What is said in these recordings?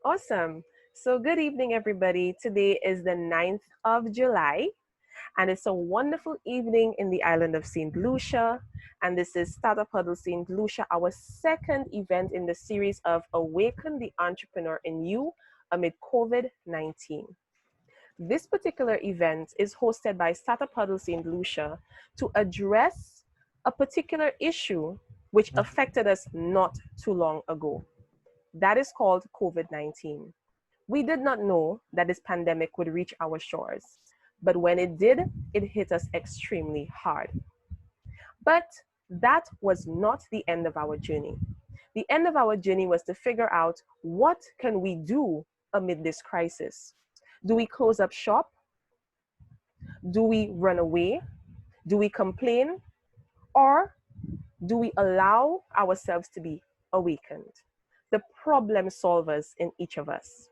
Awesome. So, good evening, everybody. Today is the 9th of July, and it's a wonderful evening in the island of St. Lucia. And this is Startup Huddle St. Lucia, our second event in the series of Awaken the Entrepreneur in You amid COVID-19. This particular event is hosted by Startup Huddle St. Lucia to address a particular issue which affected us not too long ago. That is called COVID-19. We did not know that this pandemic would reach our shores, but when it did, it hit us extremely hard. But that was not the end of our journey. The end of our journey was to figure out what can we do amid this crisis. Do we close up shop? Do we run away? Do we complain? Or do we allow ourselves to be awakened? The problem solvers in each of us.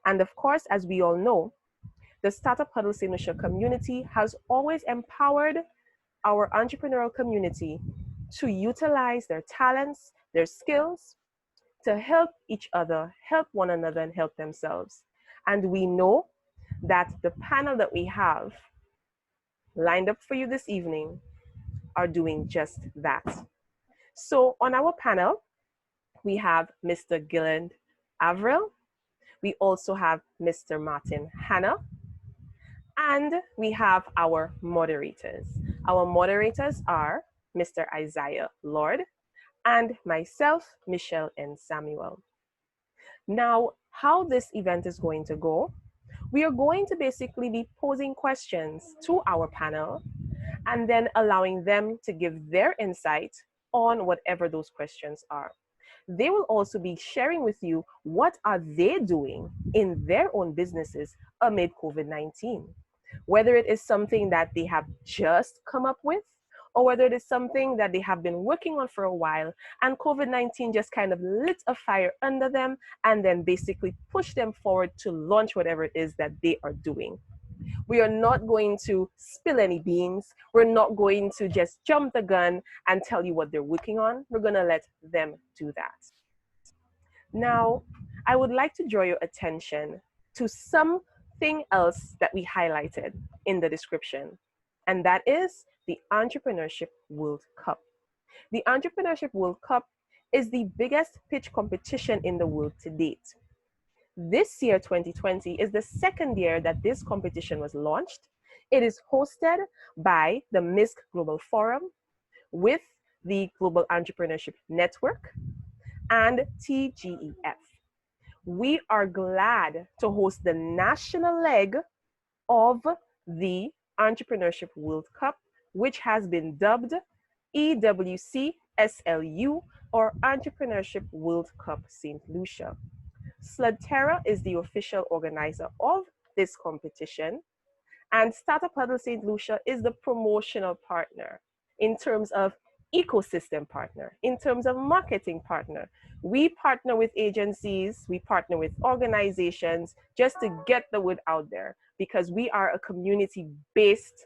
And of course, as we all know, the Startup Huddle St. Lucia community has always empowered our entrepreneurial community to utilize their talents, their skills, to help each other, help one another, and help themselves. And we know that the panel that we have lined up for you this evening are doing just that. So on our panel, we have Mr. Gilland Avril. We also have Mr. Hanna. And we have our moderators. Our moderators are Mr. Isaiah Lorde and myself, Michelle and Samuel. Now, how this event is going to go, we are going to basically be posing questions to our panel and then allowing them to give their insight on whatever those questions are. They will also be sharing with you what are they doing in their own businesses amid COVID-19. Whether it is something that they have just come up with, or whether it is something that they have been working on for a while, and COVID-19 just kind of lit a fire under them and then basically pushed them forward to launch whatever it is that they are doing. We are not going to spill any beans. We're not going to just jump the gun and tell you what they're working on. We're going to let them do that. Now, I would like to draw your attention to something else that we highlighted in the description, and that is the Entrepreneurship World Cup. The Entrepreneurship World Cup is the biggest pitch competition in the world to date. This year, 2020, is the second year that this competition was launched. It is hosted by the MISC Global Forum with the Global Entrepreneurship Network and TGEF. We are glad to host the national leg of the Entrepreneurship World Cup, which has been dubbed EWC SLU, or Entrepreneurship World Cup St. Lucia. Sludterra is the official organizer of this competition, and Startup Huddle St. Lucia is the promotional partner in terms of ecosystem partner, in terms of marketing partner. We partner with agencies, we partner with organizations just to get the word out there, because we are a community-based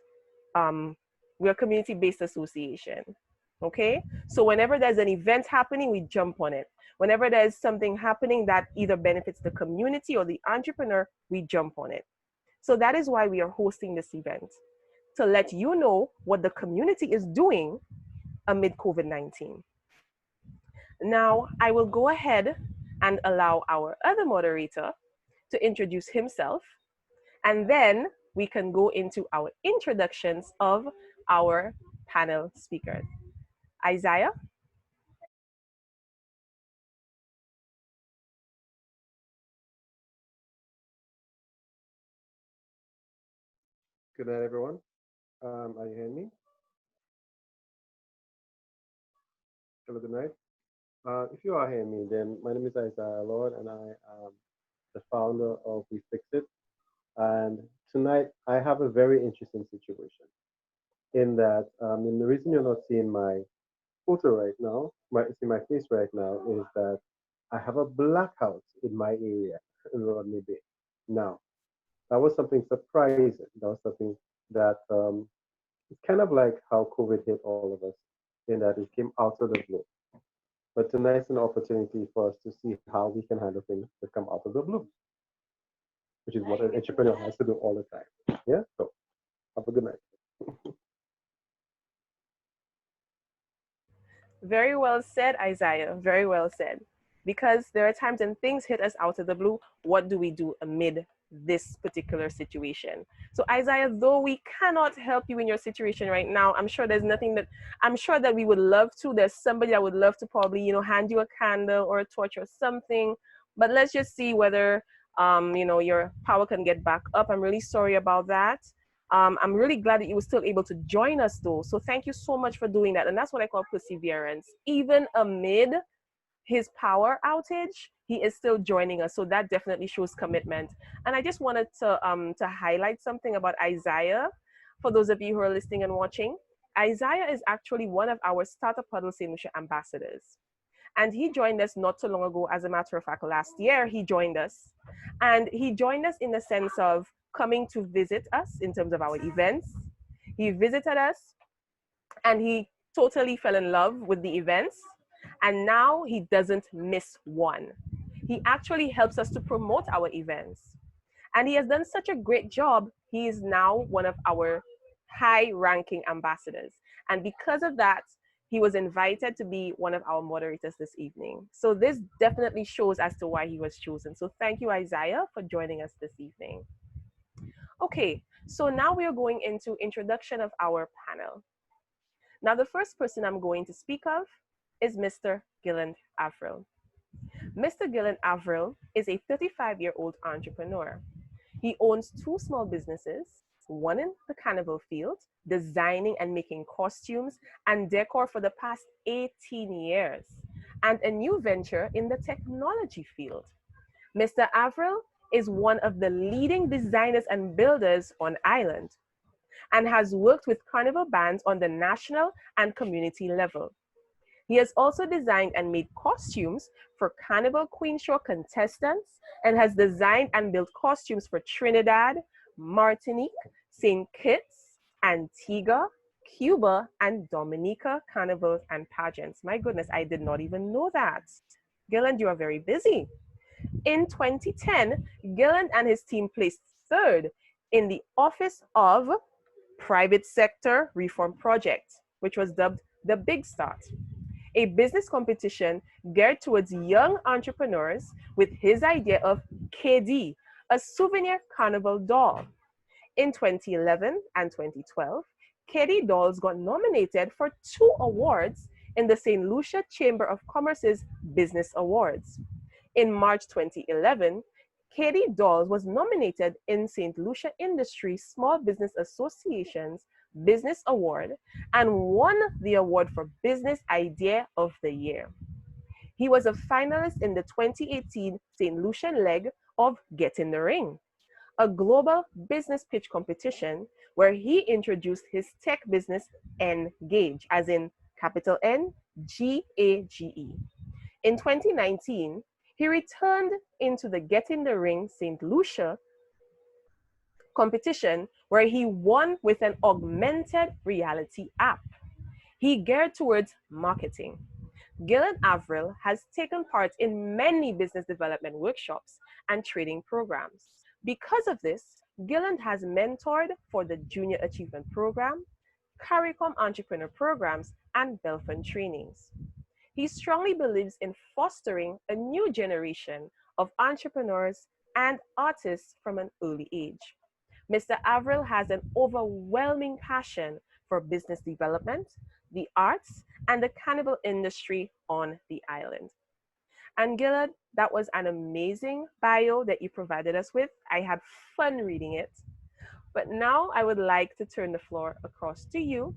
association. Okay, so whenever there's an event happening, we jump on it. Whenever there's something happening that either benefits the community or the entrepreneur, we jump on it. So that is why we are hosting this event, to let you know what the community is doing amid COVID-19. Now, I will go ahead and allow our other moderator to introduce himself, and then we can go into our introductions of our panel speakers. Isaiah? Good night, everyone. Are you hearing me? Hello, good night. If you are hearing me, then my name is Isaiah Lorde, and I am the founder of We Fix It. And tonight, I have a very interesting situation in that, and the reason you're not seeing my photo right now, see my face right now, is that I have a blackout in my area in Rodney Bay. Now, that was something surprising. That was something that it's kind of like how COVID hit all of us, in that it came out of the blue. But tonight's an opportunity for us to see how we can handle things that come out of the blue, which is what an entrepreneur has to do all the time. Yeah. So have a good night. Very well said, Isaiah. Very well said. Because there are times when things hit us out of the blue. What do we do amid this particular situation? So, Isaiah, though we cannot help you in your situation right now, I'm sure there's nothing that I'm sure that we would love to. There's somebody that would love to probably, hand you a candle or a torch or something. But let's just see whether, your power can get back up. I'm really sorry about that. I'm really glad that you were still able to join us though. So thank you so much for doing that. And that's what I call perseverance. Even amid his power outage, he is still joining us. So that definitely shows commitment. And I just wanted to highlight something about Isaiah for those of you who are listening and watching. Isaiah is actually one of our Startup Huddle St. Lucia ambassadors. And he joined us not so long ago. As a matter of fact, last year he joined us. And he joined us in the sense of coming to visit us in terms of our events. He visited us and he totally fell in love with the events. And now he doesn't miss one. He actually helps us to promote our events. And he has done such a great job. He is now one of our high ranking ambassadors. And because of that, he was invited to be one of our moderators this evening. So this definitely shows as to why he was chosen. So thank you, Isaiah, for joining us this evening. Okay, so now we are going into introduction of our panel. Now, the first person I'm going to speak of is Mr. Gilland Avril. Mr. Gilland Avril is a 35-year-old entrepreneur. He owns 2 small businesses, one in the carnival field, designing and making costumes and decor for the past 18 years, and a new venture in the technology field. Mr. Avril is one of the leading designers and builders on island and has worked with carnival bands on the national and community level. He has also designed and made costumes for Carnival Queen Show contestants and has designed and built costumes for Trinidad, Martinique, St. Kitts, Antigua, Cuba, and Dominica carnivals and pageants. My goodness, I did not even know that. Gilland, you are very busy. In 2010, Gilland and his team placed 3rd in the Office of Private Sector Reform Project, which was dubbed the Big Start, a business competition geared towards young entrepreneurs with his idea of KD, a souvenir carnival doll. In 2011 and 2012, KD dolls got nominated for 2 awards in the St. Lucia Chamber of Commerce's Business Awards. In March 2011, KD Dolls was nominated in St. Lucia Industry Small Business Association's Business Award and won the award for Business Idea of the Year. He was a finalist in the 2018 St. Lucian leg of Get in the Ring, a global business pitch competition where he introduced his tech business Engage, as in capital N-G-A-G-E. In 2019, he returned into the Get in the Ring St. Lucia competition where he won with an augmented reality app. He geared towards marketing. Gilland Avril has taken part in many business development workshops and training programs. Because of this, Gilland has mentored for the Junior Achievement Program, CARICOM Entrepreneur Programs, and Belfund trainings. He strongly believes in fostering a new generation of entrepreneurs and artists from an early age. Mr. Avril has an overwhelming passion for business development, the arts, and the carnival industry on the island. And Gilland, that was an amazing bio that you provided us with. I had fun reading it. But now I would like to turn the floor across to you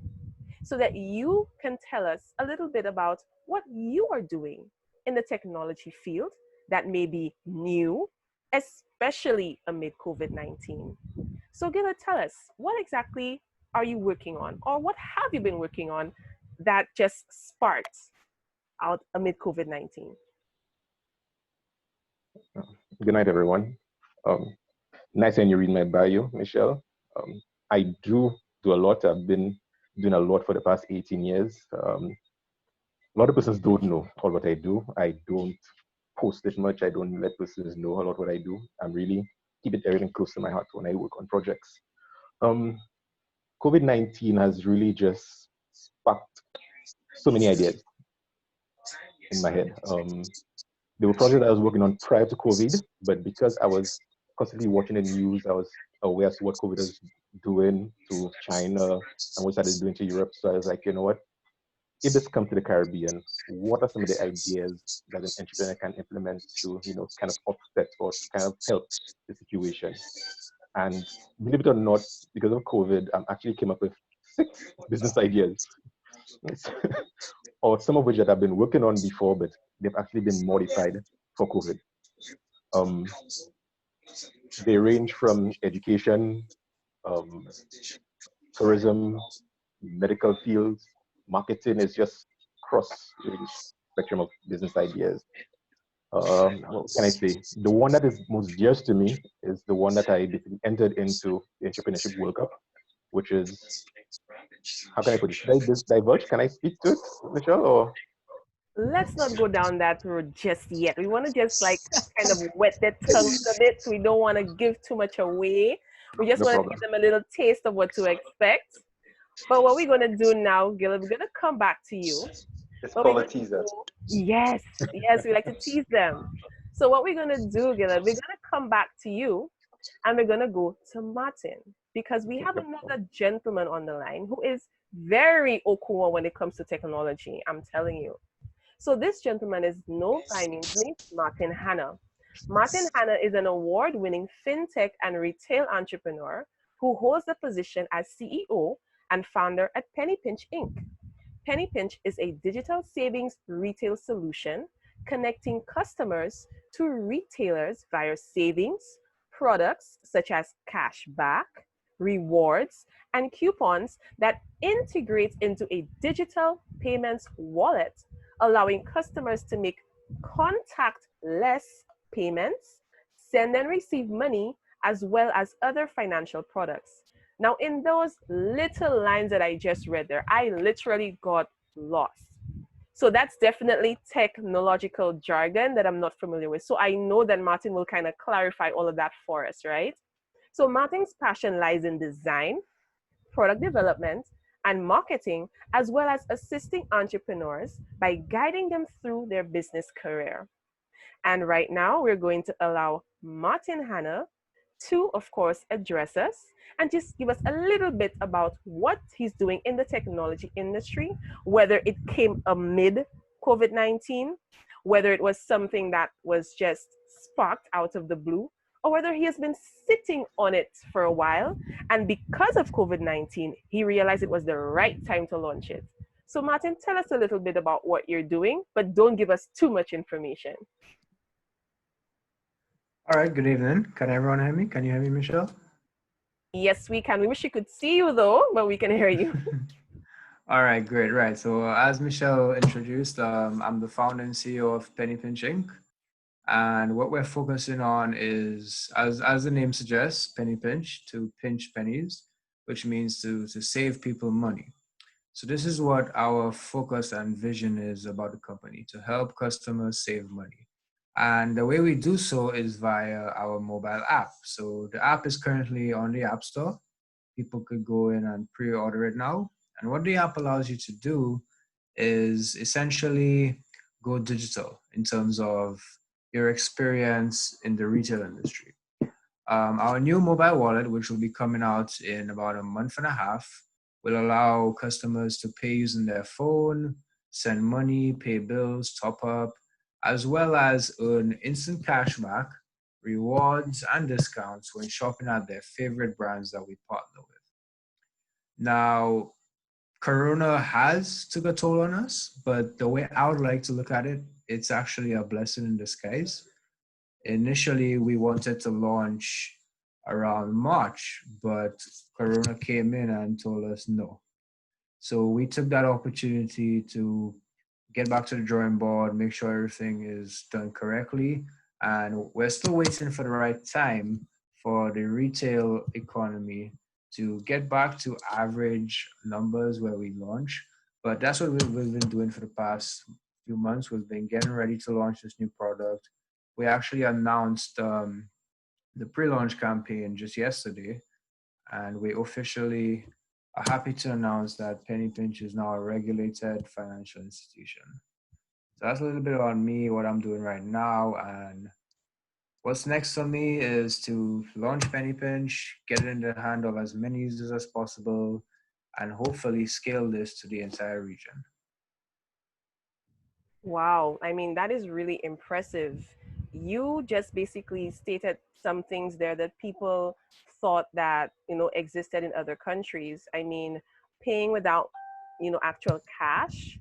so that you can tell us a little bit about what you are doing in the technology field that may be new, especially amid COVID-19. So Gilland, tell us, what exactly are you working on, or what have you been working on that just sparked out amid COVID-19? Good night, everyone. Nice when you read my bio, Michelle. I do a lot. I've been doing a lot for the past 18 years. lot of persons don't know all what I do. I don't post it much. I don't let persons know a lot what I do. I'm really keep it everything close to my heart when I work on projects. Um, COVID-19 has really just sparked so many ideas in my head. There were projects I was working on prior to COVID, but because I was constantly watching the news, I was aware as to what COVID was doing to China and what it started doing to Europe. So I was like, you know what? If this comes to the Caribbean, what are some of the ideas that an entrepreneur can implement to, kind of offset or to kind of help the situation? And believe it or not, because of COVID, I actually came up with 6 business ideas, or some of which that I've been working on before, but they've actually been modified for COVID. Um, they range from education, um, tourism, medical fields, marketing is just cross range spectrum of business ideas. What can I say? The one that is most dearest to me is the one that I basically entered into the Entrepreneurship World Cup, which is, how can I put it? Should I divulge? Can I speak to it, Michelle? Or Let's not go down that road just yet. We want to just like kind of wet their tongues a bit. We don't want to give too much away. We just no want to problem. give them a little taste of what to expect. But what we're going to do now, Gilland, we're going to come back to you. It's But we're called a going to teaser. go, yes, yes, we like to tease them. So what we're going to do, Gilland, we're going to come back to you and we're going to go to Martin because we have another gentleman on the line who is very okua when it comes to technology. I'm telling you. So this gentleman is no by means least Martin Hanna. Martin Hanna is an award-winning fintech and retail entrepreneur who holds the position as CEO and founder at Penny Pinch Inc. Penny Pinch is a digital savings retail solution connecting customers to retailers via savings, products such as cash back, rewards, and coupons that integrate into a digital payments wallet, allowing customers to make contactless payments, send and receive money, as well as other financial products. Now, in those little lines that I just read there, I literally got lost. So that's definitely technological jargon that I'm not familiar with. So I know that Martin will kind of clarify all of that for us, right? So Martin's passion lies in design, product development, and marketing, as well as assisting entrepreneurs by guiding them through their business career. And right now, we're going to allow Martin Hanna to, of course, address us and just give us a little bit about what he's doing in the technology industry, whether it came amid COVID-19, whether it was something that was just sparked out of the blue, or whether he has been sitting on it for a while. And because of COVID-19, he realized it was the right time to launch it. So, Martin, tell us a little bit about what you're doing, but don't give us too much information. All right, good evening. Can everyone hear me? Can you hear me, Michelle? Yes, we can. We wish you could see you though, but we can hear you. All right, great. Right. So as Michelle introduced, I'm the founder and CEO of Penny Pinch Inc. And what we're focusing on is, as the name suggests, penny pinch, to pinch pennies, which means to save people money. So this is what our focus and vision is about the company, to help customers save money. And the way we do so is via our mobile app. So the app is currently on the App Store. People could go in and pre-order it now. And what the app allows you to do is essentially go digital in terms of your experience in the retail industry. Our new mobile wallet, which will be coming out in about a month and a half, will allow customers to pay using their phone, send money, pay bills, top up, as well as earn instant cashback, rewards, and discounts when shopping at their favorite brands that we partner with. Now, Corona has took a toll on us, but the way I would like to look at it, it's actually a blessing in disguise. Initially, we wanted to launch around March, but Corona came in and told us no. So we took that opportunity to get back to the drawing board, make sure everything is done correctly. And we're still waiting for the right time for the retail economy to get back to average numbers where we launch. But that's what we've been doing for the past few months. We've been getting ready to launch this new product. We actually announced the pre-launch campaign just yesterday, and we officially are happy to announce that Penny Pinch is now a regulated financial institution. So that's a little bit about me, what I'm doing right now, and what's next for me is to launch Penny Pinch, get it in the hand of as many users as possible, and hopefully scale this to the entire region. Wow, I mean, that is really impressive. You just basically stated some things there that people thought that, existed in other countries. I mean, paying without, actual cash.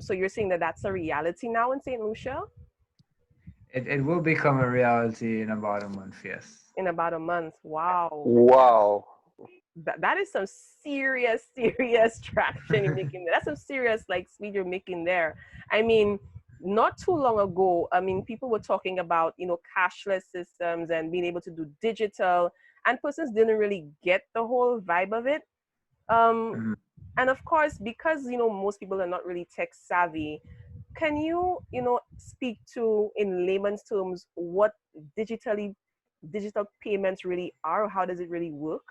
So you're saying that that's a reality now in St. Lucia? It will become a reality in about a month, yes. In about a month. Wow. Wow. That is some serious, serious traction you're making. That's some serious like speed you're making there. I mean, not too long ago, I mean, people were talking about, cashless systems and being able to do digital, and persons didn't really get the whole vibe of it. Um, Mhm. and of course, because, most people are not really tech savvy, can you, speak to, in layman's terms, what digital payments really are, or how does it really work?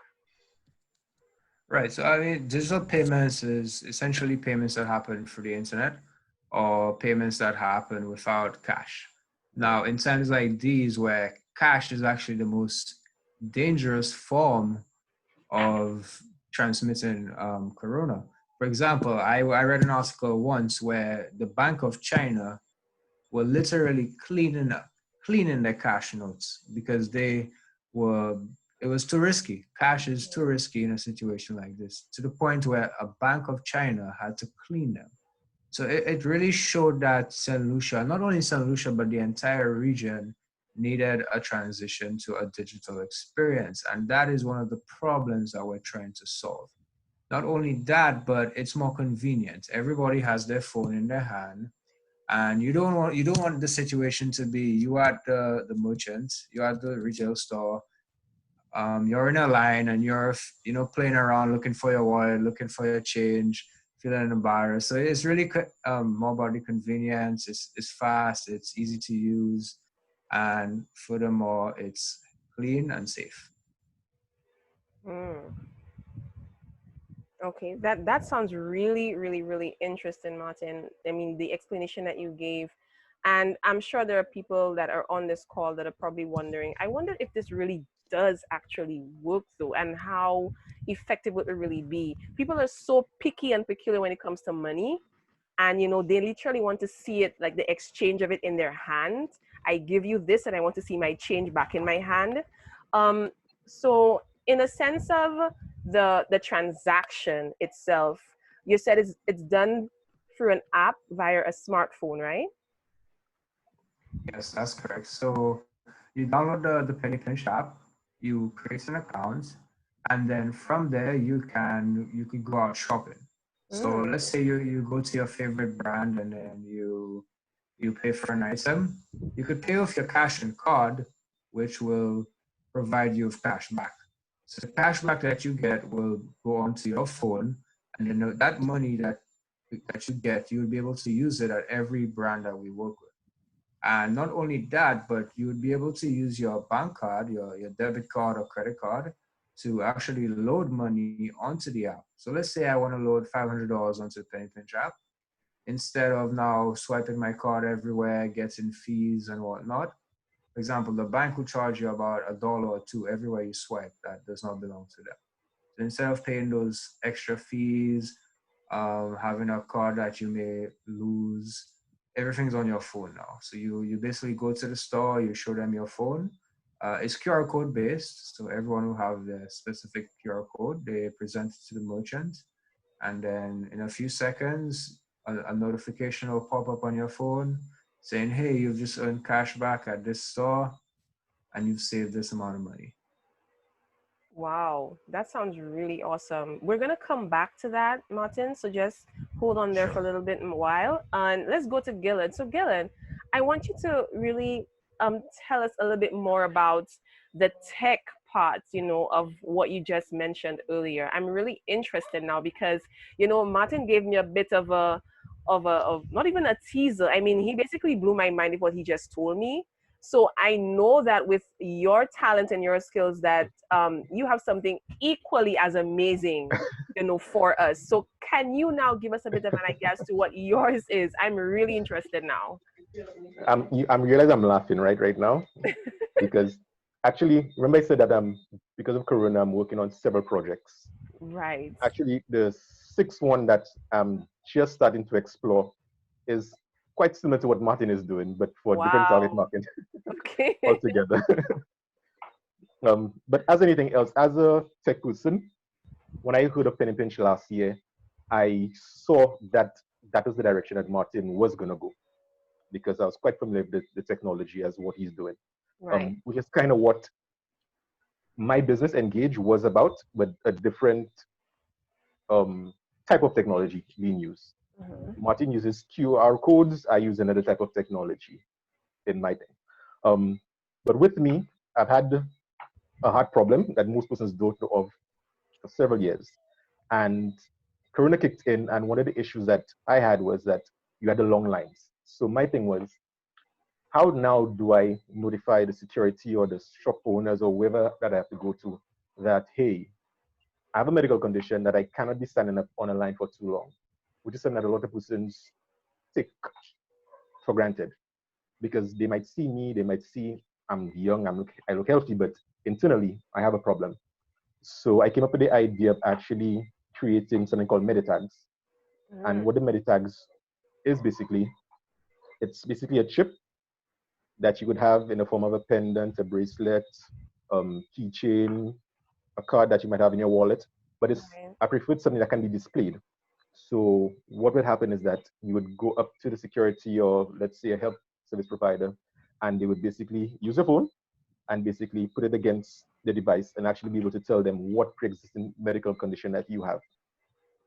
Right. So I mean, digital payments is essentially payments that happen through the internet or payments that happen without cash. Now, in times like these where cash is actually the most dangerous form of transmitting corona. For example, I read an article once where the Bank of China were literally cleaning their cash notes because they were it was too risky. Cash is too risky in a situation like this, to the point where a Bank of China had to clean them. So it really showed that St. Lucia, not only St. Lucia, but the entire region needed a transition to a digital experience. And that is one of the problems that we're trying to solve. Not only that, but it's more convenient. Everybody has their phone in their hand, and you don't want the situation to be you at the merchant, you at the retail store, you're in a line and you're playing around looking for your wallet, looking for your change, feeling embarrassed. So it's really more about the convenience. It's fast, it's easy to use, and furthermore it's clean and safe. Mm. Okay, that sounds really, really, really interesting, Martin. I mean, the explanation that you gave, and I'm sure there are people that are on this call that are probably wondering. I wonder if this really does actually work, though, and how effective would it really be? People are so picky and peculiar when it comes to money, and they literally want to see it, like the exchange of it in their hand. I give you this and I want to see my change back in my hand. Um so in a sense of the transaction itself, you said it's done through an app via a smartphone, right? Yes, that's correct. So you download the Penny Pinch app, you create an account, and then from there you could go out shopping. So Mm. let's say you go to your favorite brand and then you pay for an item. You could pay with your cash and card, which will provide you with cash back. So the cash back that you get will go onto your phone, and then that money that you get, you'll be able to use it at every brand that we work with. And not only that, but you would be able to use your bank card, your debit card or credit card to actually load money onto the app. So let's say I want to load $500 onto the Penny Pinch app. Instead of now swiping my card everywhere, getting fees and whatnot. For example, the bank will charge you about $1 or two everywhere you swipe that does not belong to them. So instead of paying those extra fees, having a card that you may lose, everything's on your phone now. So you basically go to the store, you show them your phone. It's QR code based, so everyone will have the specific QR code. They present it to the merchant, and then in a few seconds, a notification will pop up on your phone saying, "Hey, you've just earned cash back at this store, and you've saved this amount of money." Wow, that sounds really awesome. We're gonna come back to that, Martin. So just hold on there for Sure. a little bit while, and let's go to Gilland. So Gilland, I want you to really tell us a little bit more about the tech parts, of what you just mentioned earlier. I'm really interested now because, Martin gave me a bit of not even a teaser. I mean, he basically blew my mind with what he just told me. So I know that with your talent and your skills that you have something equally as amazing, for us. So can you now give us a bit of an idea as to what yours is? I'm really interested now. I'm realizing I'm laughing right now because actually, remember I said that because of Corona, I'm working on several projects. Right. Actually, the sixth one that I'm just starting to explore is quite similar to what Martin is doing, but for different target Wow. market Okay. altogether. But as anything else, as a tech person, when I heard of Penny Pinch last year, I saw that that was the direction that Martin was going to go because I was quite familiar with the technology as what he's doing, Right. which is kind of what my business Engage was about, but a different type of technology being used. Mhm. Martin uses QR codes. I use another type of technology in my thing. Um, but with me, I've had a hard problem that most persons don't know of for several years. And Corona kicked in, and one of the issues that I had was that you had the long lines. So my thing was, how now do I notify the security or the shop owners or whoever that I have to go to that, hey, I have a medical condition that I cannot be standing up on a line for too long, which is something that a lot of persons take for granted because they might see me, they might see I'm young, I look healthy, but internally I have a problem. So I came up with the idea of actually creating something called meditags. And Mm. what the meditags is basically, it's basically a chip that you could have in the form of a pendant, a bracelet, keychain, a card that you might have in your wallet. But Right. I preferred something that can be displayed. So what would happen is that you would go up to the security or let's say a health service provider, and they would basically use a phone and basically put it against the device and actually be able to tell them what pre-existing medical condition that you have.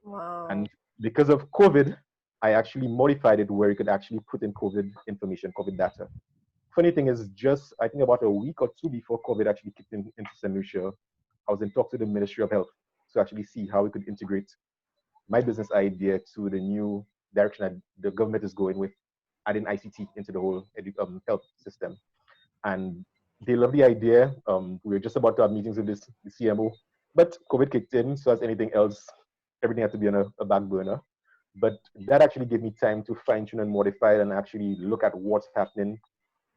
Wow. And because of COVID, I actually modified it where you could actually put in COVID information, COVID data. Funny thing is, just I think about a week or two before COVID actually kicked into St. Lucia, I was in talks with the Ministry of Health to actually see how we could integrate my business idea to the new direction that the government is going with, adding ICT into the whole health system. And they love the idea. We were just about to have meetings with the CMO, but COVID kicked in. So as anything else, everything had to be on a back burner. But that actually gave me time to fine tune and modify it and actually look at what's happening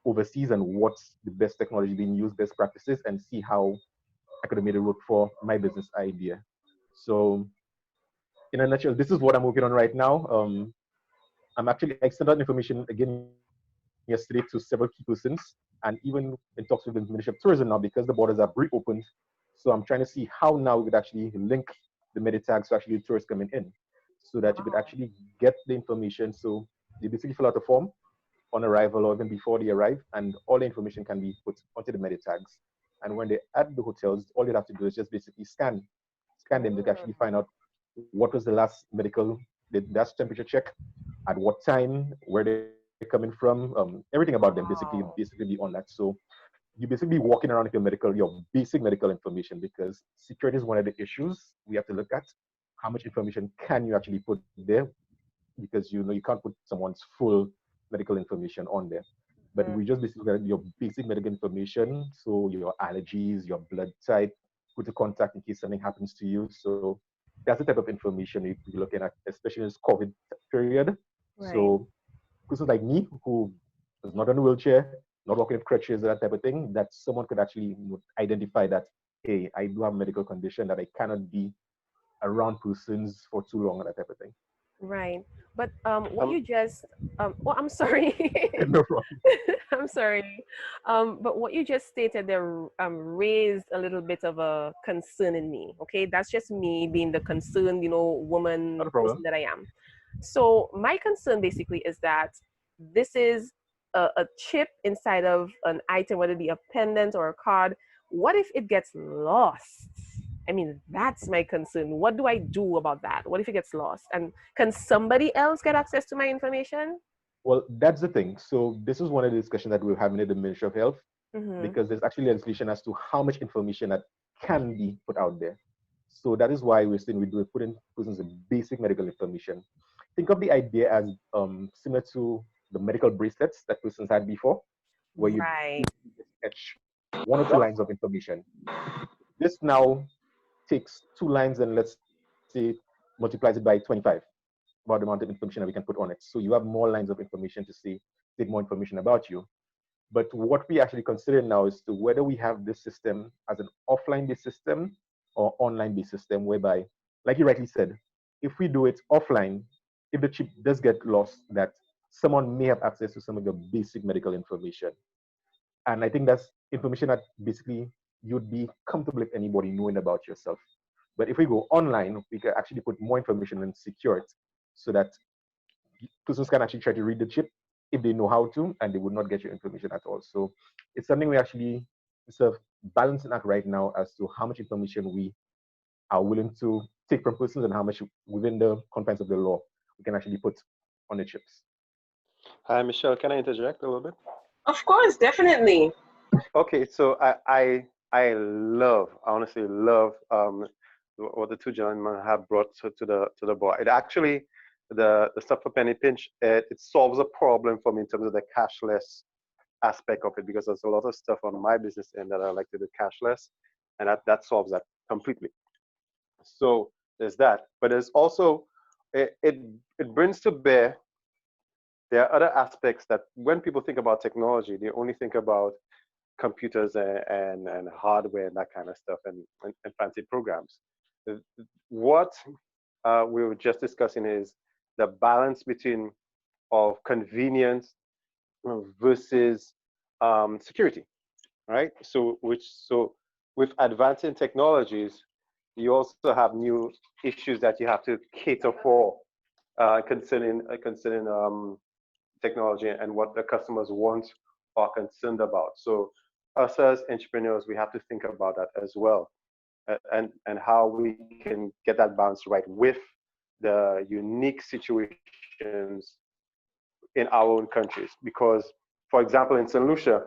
overseas and what's the best technology being used, best practices, and see how I could have made it work for my business idea. So in a nutshell, this is what I'm working on right now. I sent out information again yesterday to several key persons, and even in talks with the Ministry of Tourism now because the borders are reopened. So I'm trying to see how now we could actually link the meditags to actually the tourists coming in, so that you could Wow. actually get the information. So they basically fill out a form on arrival or even before they arrive, and all the information can be put onto the meditags. And when they're at the hotels, all you have to do is just basically scan them to actually Mm. find out what was the last temperature check, at what time, where they're coming from, everything about them Wow. basically be on that. So you basically walking around with your basic medical information because security is one of the issues we have to look at. How much information can you actually put there? Because you can't put someone's full medical information on there. But Mm. we just basically got your basic medical information, so your allergies, your blood type, who to contact in case something happens to you. So that's the type of information you're looking at, especially in this COVID period. Right. So persons like me who is not on a wheelchair, not walking with crutches, that type of thing, that someone could actually identify that, hey, I do have a medical condition that I cannot be around persons for too long, that type of thing. Right. But what Um, you just oh, I'm sorry. No problem. I'm sorry. But what you just stated there raised a little bit of a concern in me. Okay, that's just me being the concerned, woman Not a person problem. that I am. So my concern basically is that this is a chip inside of an item, whether it be a pendant or a card. What if it gets lost? I mean, that's my concern. What do I do about that? What if it gets lost? And can somebody else get access to my information? Well, that's the thing. So this is one of the discussions that we're having at the Ministry of Health. because there's actually legislation as to how much information that can be put out there. So that is why we're saying we do put in persons with basic medical information. Think of the idea as similar to the medical bracelets that persons had before, where you Right. sketch 1 or 2 lines of information. This now takes 2 lines and let's say multiplies it by 25, about the amount of information that we can put on it. So you have more lines of information to say, take more information about you. But what we actually consider now is to whether we have this system as an offline-based system or online-based system, whereby, like you rightly said, if we do it offline, if the chip does get lost, that someone may have access to some of the basic medical information. And I think that's information that basically you'd be comfortable with anybody knowing about yourself. But if we go online, we can actually put more information and secure it so that persons can actually try to read the chip if they know how to, and they would not get your information at all. So it's something we actually, it's a balancing act right now as to how much information we are willing to take from persons and how much within the confines of the law we can actually put on the chips. Hi, Michelle. Can I interject a little bit? Of course, definitely. Okay, so I honestly love what the two gentlemen have brought to the board. It actually, the stuff for Penny Pinch, it solves a problem for me in terms of the cashless aspect of it, because there's a lot of stuff on my business end that I like to do cashless, and that solves that completely. So there's that, but there's also it brings to bear. There are other aspects that when people think about technology, they only think about computers and hardware and that kind of stuff and fancy programs. What we were just discussing is the balance between of convenience versus security, right? So with advancing technologies, you also have new issues that you have to cater for concerning technology and what the customers want or are concerned about. So us as entrepreneurs, we have to think about that as well, and how we can get that balance right with the unique situations in our own countries. Because, for example, in St. Lucia,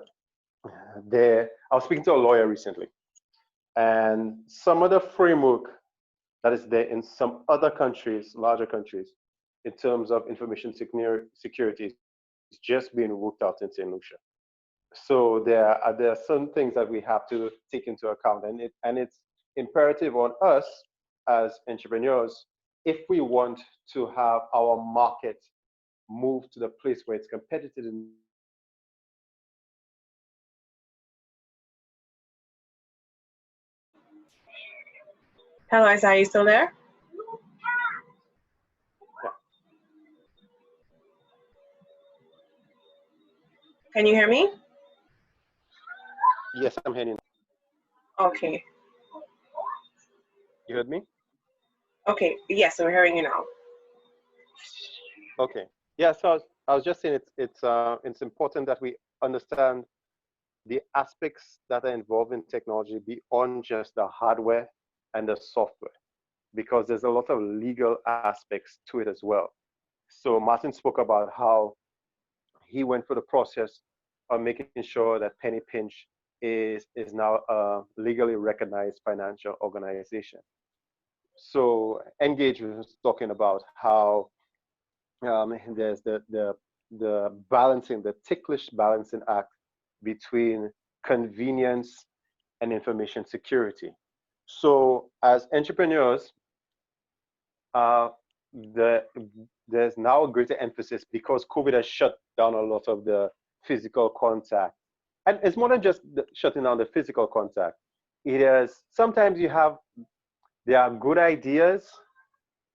I was speaking to a lawyer recently, and some of the framework that is there in some other countries, larger countries, in terms of information security, is just being worked out in St. Lucia. So there are certain things that we have to take into account, and it's imperative on us as entrepreneurs, if we want to have our market move to the place where it's competitive. Hello, Isaiah, are you still there? Yeah. Can you hear me? Yes, I'm hearing. Okay. You heard me? Okay. Yes, I'm hearing you now. Okay. Yeah. So I was just saying it's important that we understand the aspects that are involved in technology beyond just the hardware and the software, because there's a lot of legal aspects to it as well. So Martin spoke about how he went through the process of making sure that Penny Pinch is now a legally recognized financial organization. So Engage was talking about how there's the balancing, the ticklish balancing act between convenience and information security. So as entrepreneurs, there's now a greater emphasis, because COVID has shut down a lot of the physical contact. And it's more than just shutting down the physical contact. It is, sometimes there are good ideas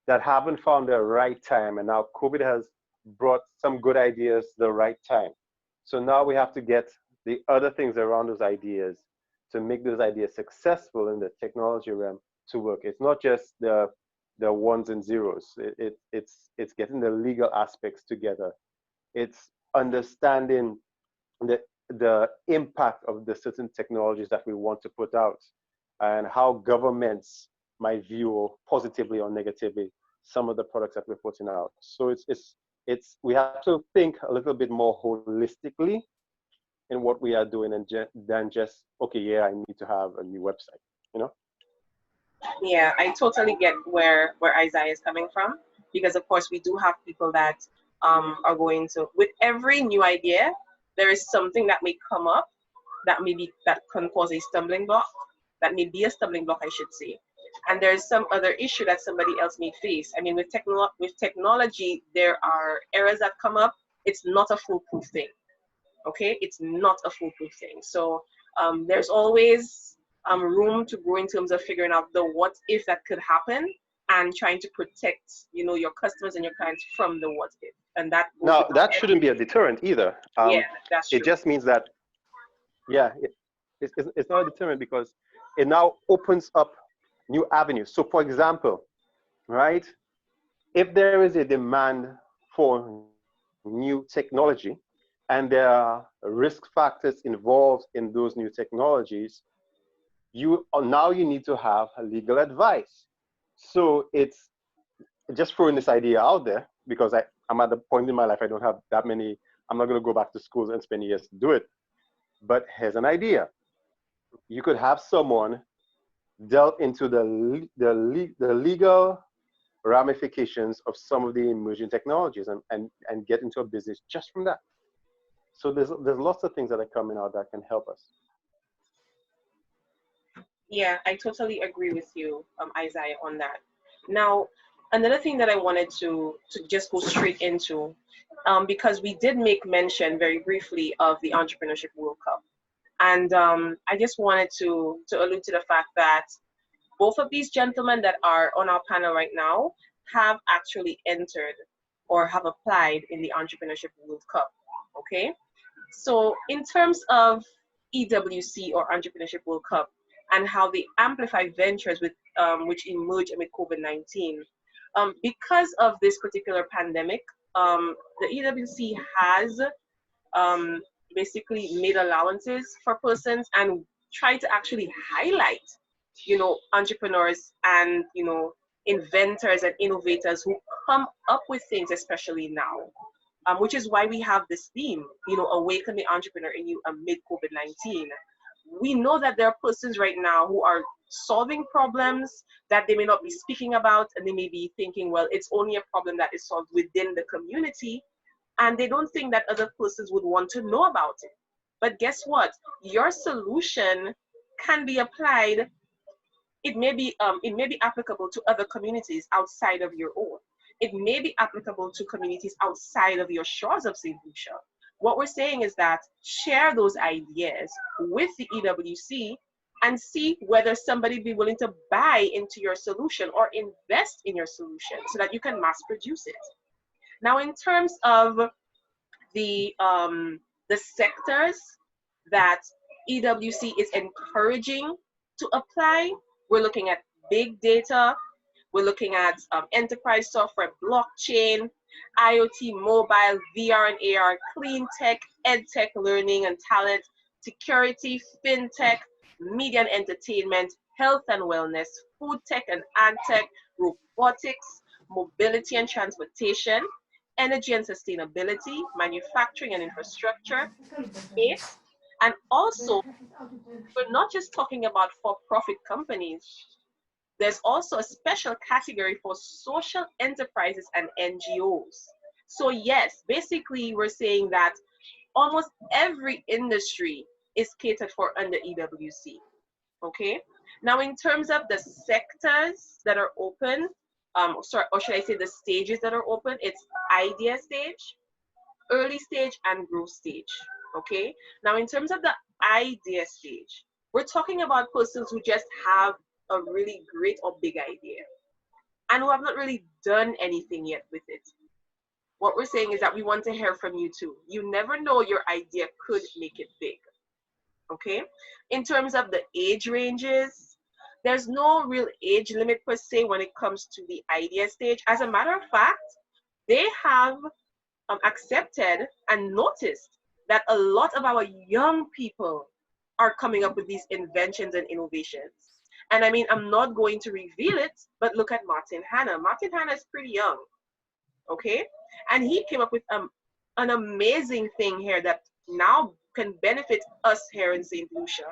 that haven't found the right time. And now COVID has brought some good ideas the right time. So now we have to get the other things around those ideas to make those ideas successful in the technology realm to work. It's not just the ones and zeros. It's getting the legal aspects together. It's understanding the impact of the certain technologies that we want to put out, and how governments might view positively or negatively some of the products that we're putting out. So we have to think a little bit more holistically in what we are doing than just, okay, yeah, I need to have a new website, you know? Yeah, I totally get where Isaiah is coming from, because of course we do have people that are going to, with every new idea, there is something that may come up that can cause a stumbling block, that may be a stumbling block, I should say. And there's some other issue that somebody else may face. I mean, with technology, there are errors that come up. It's not a foolproof thing. Okay, it's not a foolproof thing. So there's always room to grow in terms of figuring out the what if that could happen, and trying to protect, you know, your customers and your clients from the what if. And that goes Now, that every, shouldn't be a deterrent either. yeah, that's true. It just means that, yeah, it's not a deterrent, because it now opens up new avenues. So for example, right, if there is a demand for new technology and there are risk factors involved in those new technologies, you need to have legal advice. So it's just throwing this idea out there, because I'm at the point in my life I don't have that many, I'm not going to go back to schools and spend years to do it. But here's an idea. You could have someone delve into the legal ramifications of some of the emerging technologies and get into a business just from that. So there's lots of things that are coming out that can help us. Yeah, I totally agree with you, Isaiah, on that. Now, another thing that I wanted to just go straight into, because we did make mention very briefly of the Entrepreneurship World Cup. And I just wanted to allude to the fact that both of these gentlemen that are on our panel right now have actually entered or have applied in the Entrepreneurship World Cup. Okay, so in terms of EWC or Entrepreneurship World Cup and how they amplify ventures with which emerge amid COVID-19, because of this particular pandemic, the EWC has basically made allowances for persons and try to actually highlight, you know, entrepreneurs and, you know, inventors and innovators who come up with things, especially now, which is why we have this theme, you know, awaken the entrepreneur in you amid COVID-19. We know that there are persons right now who are solving problems that they may not be speaking about, and they may be thinking, well, it's only a problem that is solved within the community, and they don't think that other persons would want to know about it. But guess what? Your solution can be applied. It may be applicable to other communities outside of your own. It may be applicable to communities outside of your shores of St. Lucia. What we're saying is that share those ideas with the EWC and see whether somebody be willing to buy into your solution or invest in your solution so that you can mass produce it. Now, in terms of the sectors that EWC is encouraging to apply, we're looking at big data, we're looking at enterprise software, blockchain, IoT, mobile, VR and AR, clean tech, ed tech, learning and talent, security, fintech, media and entertainment, health and wellness, food tech and ag tech, robotics, mobility and transportation, energy and sustainability, manufacturing and infrastructure, space, and also we're not just talking about for-profit companies. There's also a special category for social enterprises and NGOs. So yes, basically we're saying that almost every industry is catered for under EWC. Okay. Now, in terms of the sectors that are open, or should I say the stages that are open, it's idea stage, early stage, and growth stage. Okay. Now, in terms of the idea stage, we're talking about persons who just have a really great or big idea and who have not really done anything yet with it. What we're saying is that we want to hear from you too. You never know, your idea could make it big. Okay. In terms of the age ranges, there's no real age limit per se when it comes to the idea stage. As a matter of fact, they have accepted and noticed that a lot of our young people are coming up with these inventions and innovations. And I mean, I'm not going to reveal it, but look at Martin Hanna. Martin Hanna is pretty young, okay? And he came up with an amazing thing here that now can benefit us here in St. Lucia.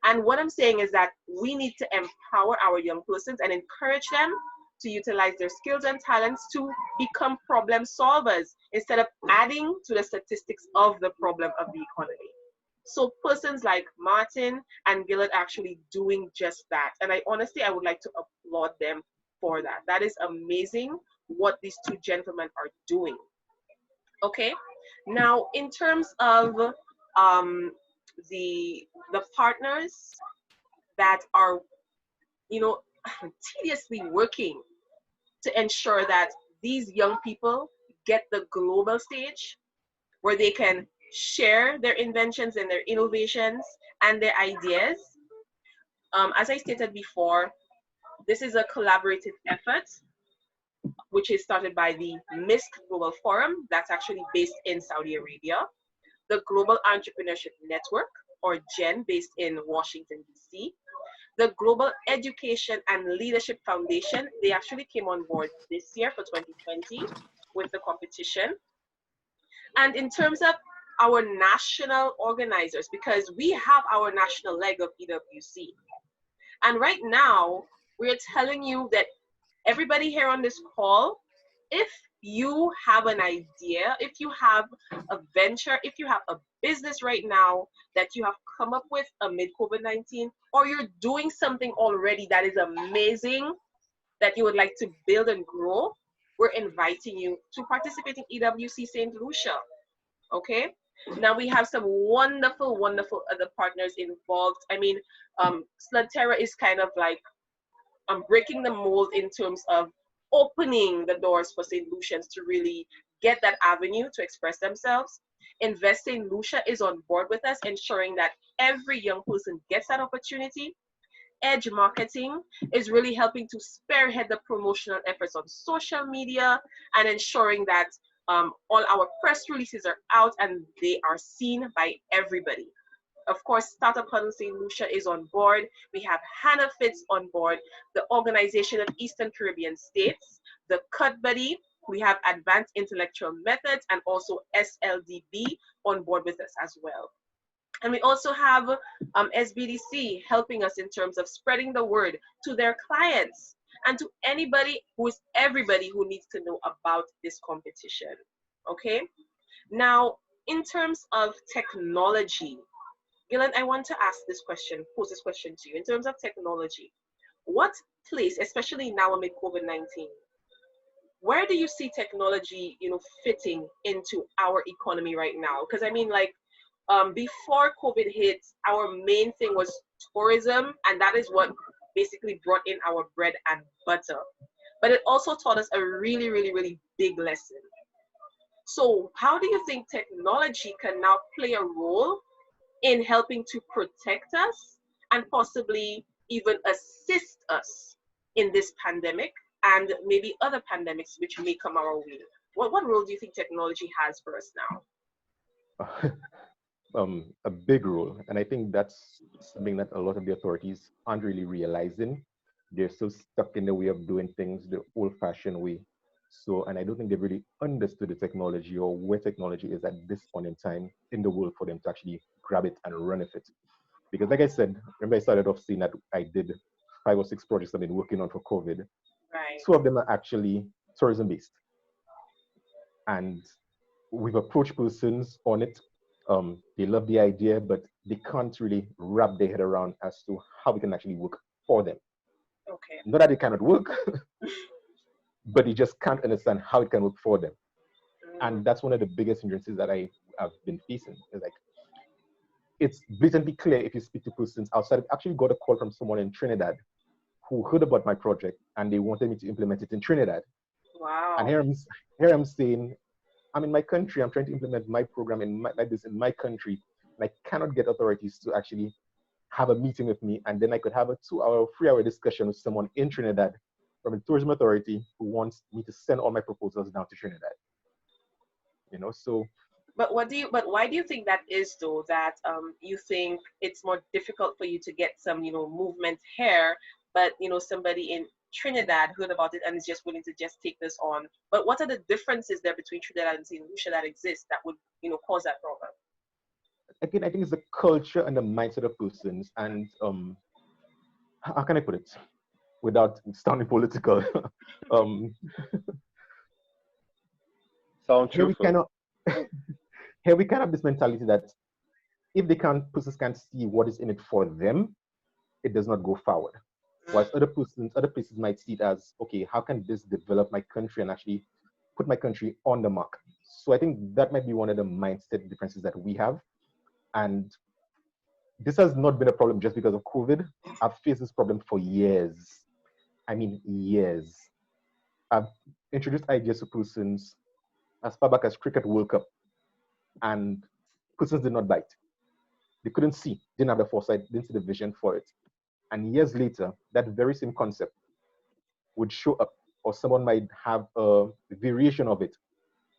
And what I'm saying is that we need to empower our young persons and encourage them to utilize their skills and talents to become problem solvers instead of adding to the statistics of the problem of the economy. So persons like Martin and Gilland actually doing just that. And I honestly, I would like to applaud them for that. That is amazing what these two gentlemen are doing. Okay. Now, in terms of um, the partners that are, you know, tediously working to ensure that these young people get the global stage where they can share their inventions and their innovations and their ideas. As I stated before, this is a collaborative effort which is started by the MISC Global Forum that's actually based in Saudi Arabia, the Global Entrepreneurship Network, or GEN, based in Washington, D.C., the Global Education and Leadership Foundation. They actually came on board this year for 2020 with the competition. And in terms of our national organizers, because we have our national leg of EWC. And right now, we're telling you that everybody here on this call, if you have an idea, if you have a venture, if you have a business right now that you have come up with amid COVID-19, or you're doing something already that is amazing that you would like to build and grow, we're inviting you to participate in EWC St. Lucia. Okay? Now we have some wonderful, wonderful other partners involved. I mean, Sludterra is kind of like breaking the mold in terms of opening the doors for St. Lucians to really get that avenue to express themselves. Invest St. Lucia is on board with us, ensuring that every young person gets that opportunity. Edge Marketing is really helping to spearhead the promotional efforts on social media and ensuring that all our press releases are out and they are seen by everybody. Of course, Startup Huddle St. Lucia is on board. We have Hanna Fits on board, the Organization of Eastern Caribbean States, the Cut Buddy. We have Advanced Intellectual Methods and also SLDB on board with us as well. And we also have SBDC helping us in terms of spreading the word to their clients and to everybody who needs to know about this competition. Okay. Now, in terms of technology, Gilland, I want to pose this question to you. In terms of technology, what place, especially now amid COVID-19, where do you see technology, fitting into our economy right now? Because I mean, like, before COVID hit, our main thing was tourism, and that is what basically brought in our bread and butter. But it also taught us a really, really, really big lesson. So how do you think technology can now play a role in helping to protect us and possibly even assist us in this pandemic and maybe other pandemics which may come our way? What role do you think technology has for us now? A big role. And I think that's something that a lot of the authorities aren't really realizing. They're so stuck in the way of doing things the old-fashioned way. So, and I don't think they've really understood the technology or where technology is at this point in time in the world for them to actually grab it and run with it. Because like I said, remember I started off saying that I did 5 or 6 projects I've been working on for COVID. Right. 2 of them are actually tourism-based. And we've approached persons on it. They love the idea, but they can't really wrap their head around as to how it can actually work for them. Okay. Not that it cannot work, but they just can't understand how it can work for them. And that's one of the biggest hindrances that I have been facing. It's like, it's blatantly clear if you speak to persons outside. I actually got a call from someone in Trinidad who heard about my project and they wanted me to implement it in Trinidad. Wow. And here I'm saying, I'm in my country, I'm trying to implement my program like this in my country, and I cannot get authorities to actually have a meeting with me, and then I could have a 2-hour, 3-hour discussion with someone in Trinidad from the tourism authority who wants me to send all my proposals down to Trinidad. So. But why do you think that is, though? That you think it's more difficult for you to get some, movement here, but somebody in Trinidad heard about it and is just willing to just take this on. But what are the differences there between Trinidad and St. Lucia that exist that would, cause that problem? again, I think it's the culture and the mindset of persons. And how can I put it without sounding political? um, Sound here we truthful. cannot. Here we can have this mentality that if persons can't see what is in it for them, it does not go forward. Whilst other places might see it as, okay, how can this develop my country and actually put my country on the mark? So I think that might be one of the mindset differences that we have. And this has not been a problem just because of COVID. I've faced this problem for years. I mean, years. I've introduced ideas to persons as far back as Cricket World Cup, and persons did not bite. They couldn't see, didn't have the foresight, didn't see the vision for it. And years later, that very same concept would show up, or someone might have a variation of it.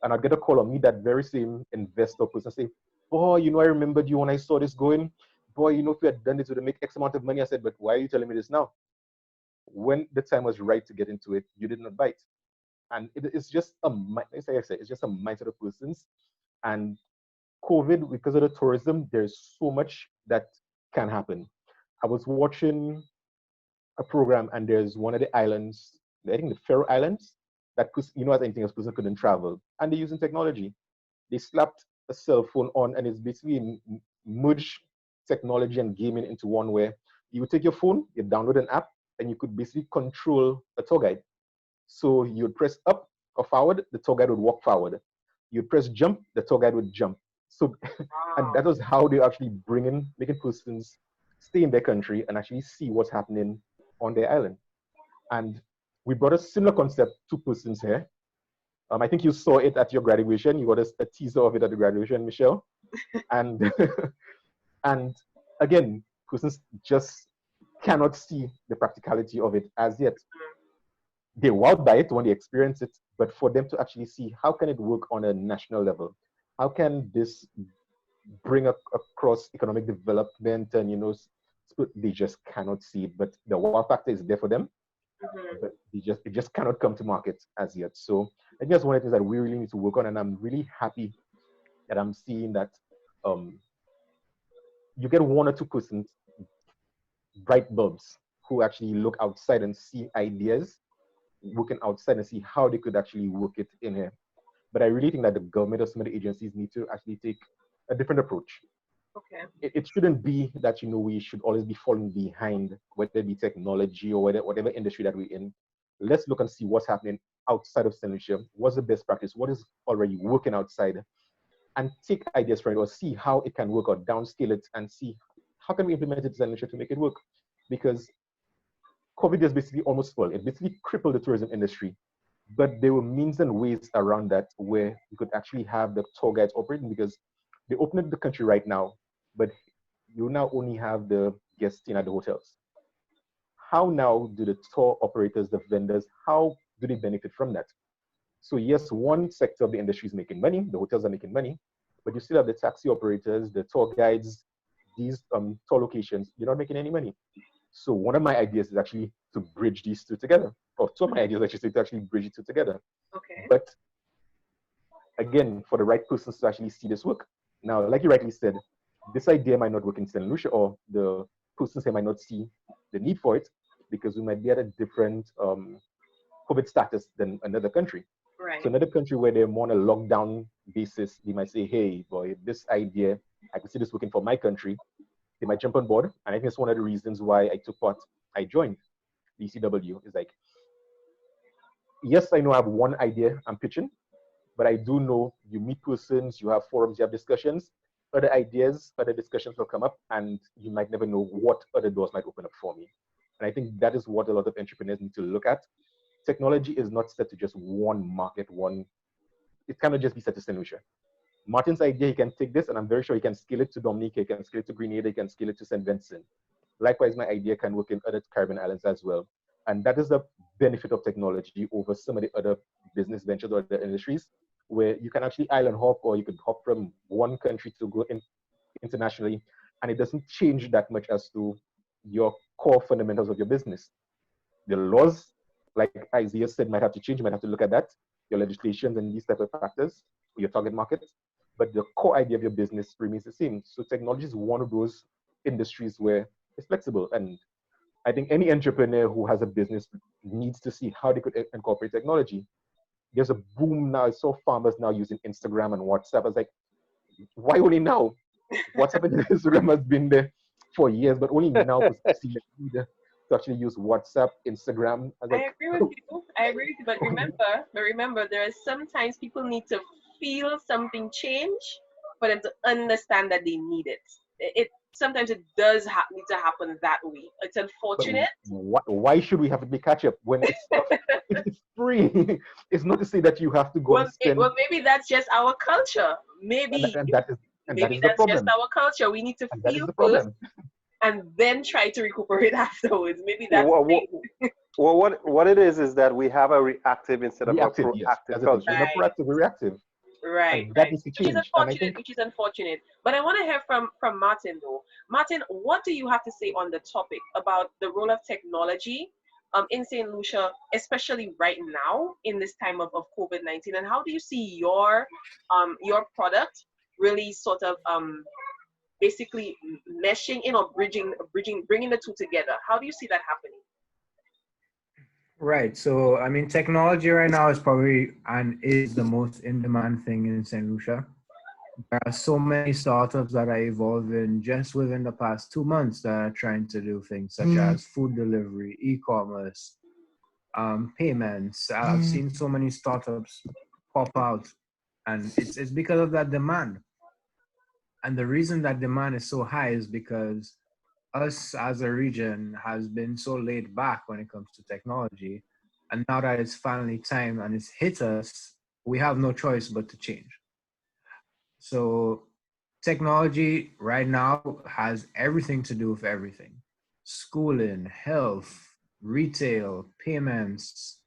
And I'd get a call on me, that very same investor person say, boy, I remembered you when I saw this going. Boy, if we had done this, it would make X amount of money. I said, but why are you telling me this now? When the time was right to get into it, you did not bite. And it's just like I said, it's just a mindset of persons. And COVID, because of the tourism, there's so much that can happen. I was watching a program, and there's one of the islands, I think the Faroe Islands, that as anything else, person couldn't travel, and they're using technology. They slapped a cell phone on, and it's basically merged technology and gaming into one, where you would take your phone, you download an app, and you could basically control a tour guide. So you would press up or forward, the tour guide would walk forward. You'd press jump, the tour guide would jump. So, and that was how they actually making persons stay in their country and actually see what's happening on their island. And we brought a similar concept to persons here. I think you saw it at your graduation. You got a teaser of it at the graduation, Michelle. And and again, persons just cannot see the practicality of it as yet. They wowed by it when they experience it, but for them to actually see how can it work on a national level, how can this bring across economic development, and they just cannot see it. But the wow factor is there for them, but it just cannot come to market as yet. So I think that's one of the things that we really need to work on, and I'm really happy that I'm seeing that you get one or two persons, bright bulbs, who actually look outside and see ideas working outside and see how they could actually work it in here. But I really think that the government or some of the agencies need to actually take a different approach. Okay. It shouldn't be that we should always be falling behind, whether it be technology or whatever industry that we're in. Let's look and see what's happening outside of St. Lucia. What's the best practice? What is already working outside? And take ideas from it, or see how it can work, or downscale it and see how can we implement it in St. Lucia to make it work. Because COVID is basically almost full. It basically crippled the tourism industry. But there were means and ways around that where you could actually have the tour guides operating, because they opened the country right now, but you now only have the guests staying at the hotels. How now do the tour operators, the vendors, how do they benefit from that? So yes, one sector of the industry is making money, the hotels are making money, but you still have the taxi operators, the tour guides, these tour locations, you're not making any money. So one of my ideas is actually to bridge these two together. Or two of my ideas actually to actually bridge the two together. Okay. But again, for the right persons to actually see this work. Now, like you rightly said, this idea might not work in St. Lucia, or the persons here might not see the need for it, because we might be at a different COVID status than another country. Right. So another country where they're more on a lockdown basis, they might say, hey, boy, this idea, I can see this working for my country. They might jump on board. And I think it's one of the reasons why I joined ECW. Is like, yes, I know I have one idea I'm pitching, but I do know you meet persons, you have forums, you have discussions, other ideas, other discussions will come up, and you might never know what other doors might open up for me. And I think that is what a lot of entrepreneurs need to look at. Technology is not set to just one market, it cannot just be set to St. Lucia. Martin's idea, he can take this, and I'm very sure he can scale it to Dominica, he can scale it to Grenada, he can scale it to St. Vincent. Likewise, my idea can work in other Caribbean islands as well. And that is the benefit of technology over some of the other business ventures or other industries, where you can actually island hop, or you could hop from one country to go internationally, and it doesn't change that much as to your core fundamentals of your business. The laws, like Isaiah said, might have to change. You might have to look at that, your legislations and these type of factors, your target market. but the core idea of your business remains the same. So technology is one of those industries where it's flexible. And I think any entrepreneur who has a business needs to see how they could incorporate technology. There's a boom now. I saw farmers now using Instagram and WhatsApp. I was like, why only now? WhatsApp and Instagram has been there for years, but only now people see the need to actually use WhatsApp, Instagram. I was I like, agree with you. I agree with you. But remember, there are sometimes people need to feel something change for them to understand that they need it. It sometimes it does need to happen that way. It's but unfortunate. why should we have to be catch up when it's stuff? It's free. It's not to say that you have to go and spend, Well, maybe that's just our culture. Maybe and that is maybe the that's just problem. our culture. We need to And that is feel the first problem. and then try to recuperate afterwards. Maybe that's the Well, thing. well, what it is that we have a reactive instead of a Reactive, yes, proactive that's the thing. We're culture. not Right, proactive, we're reactive. right, And that right. needs to Which is change. And I unfortunate. think Which is unfortunate. But I want to hear from Martin though. Martin, what do you have to say on the topic about the role of technology in St. Lucia, especially right now in this time of COVID-19, and how do you see your product really sort of basically meshing in or bringing the two together? How do you see that happening? Right. So, I mean, technology right now is probably and is the most in demand thing in St. Lucia. There are so many startups that are evolving just within the past 2 months that are trying to do things such as food delivery, e-commerce, payments. I've seen so many startups pop out, and it's because of that demand. And the reason that demand is so high is because us as a region has been so laid back when it comes to technology. And now that it's finally time and it's hit us, we have no choice but to change. So technology right now has everything to do with everything. Schooling, health, retail, payments,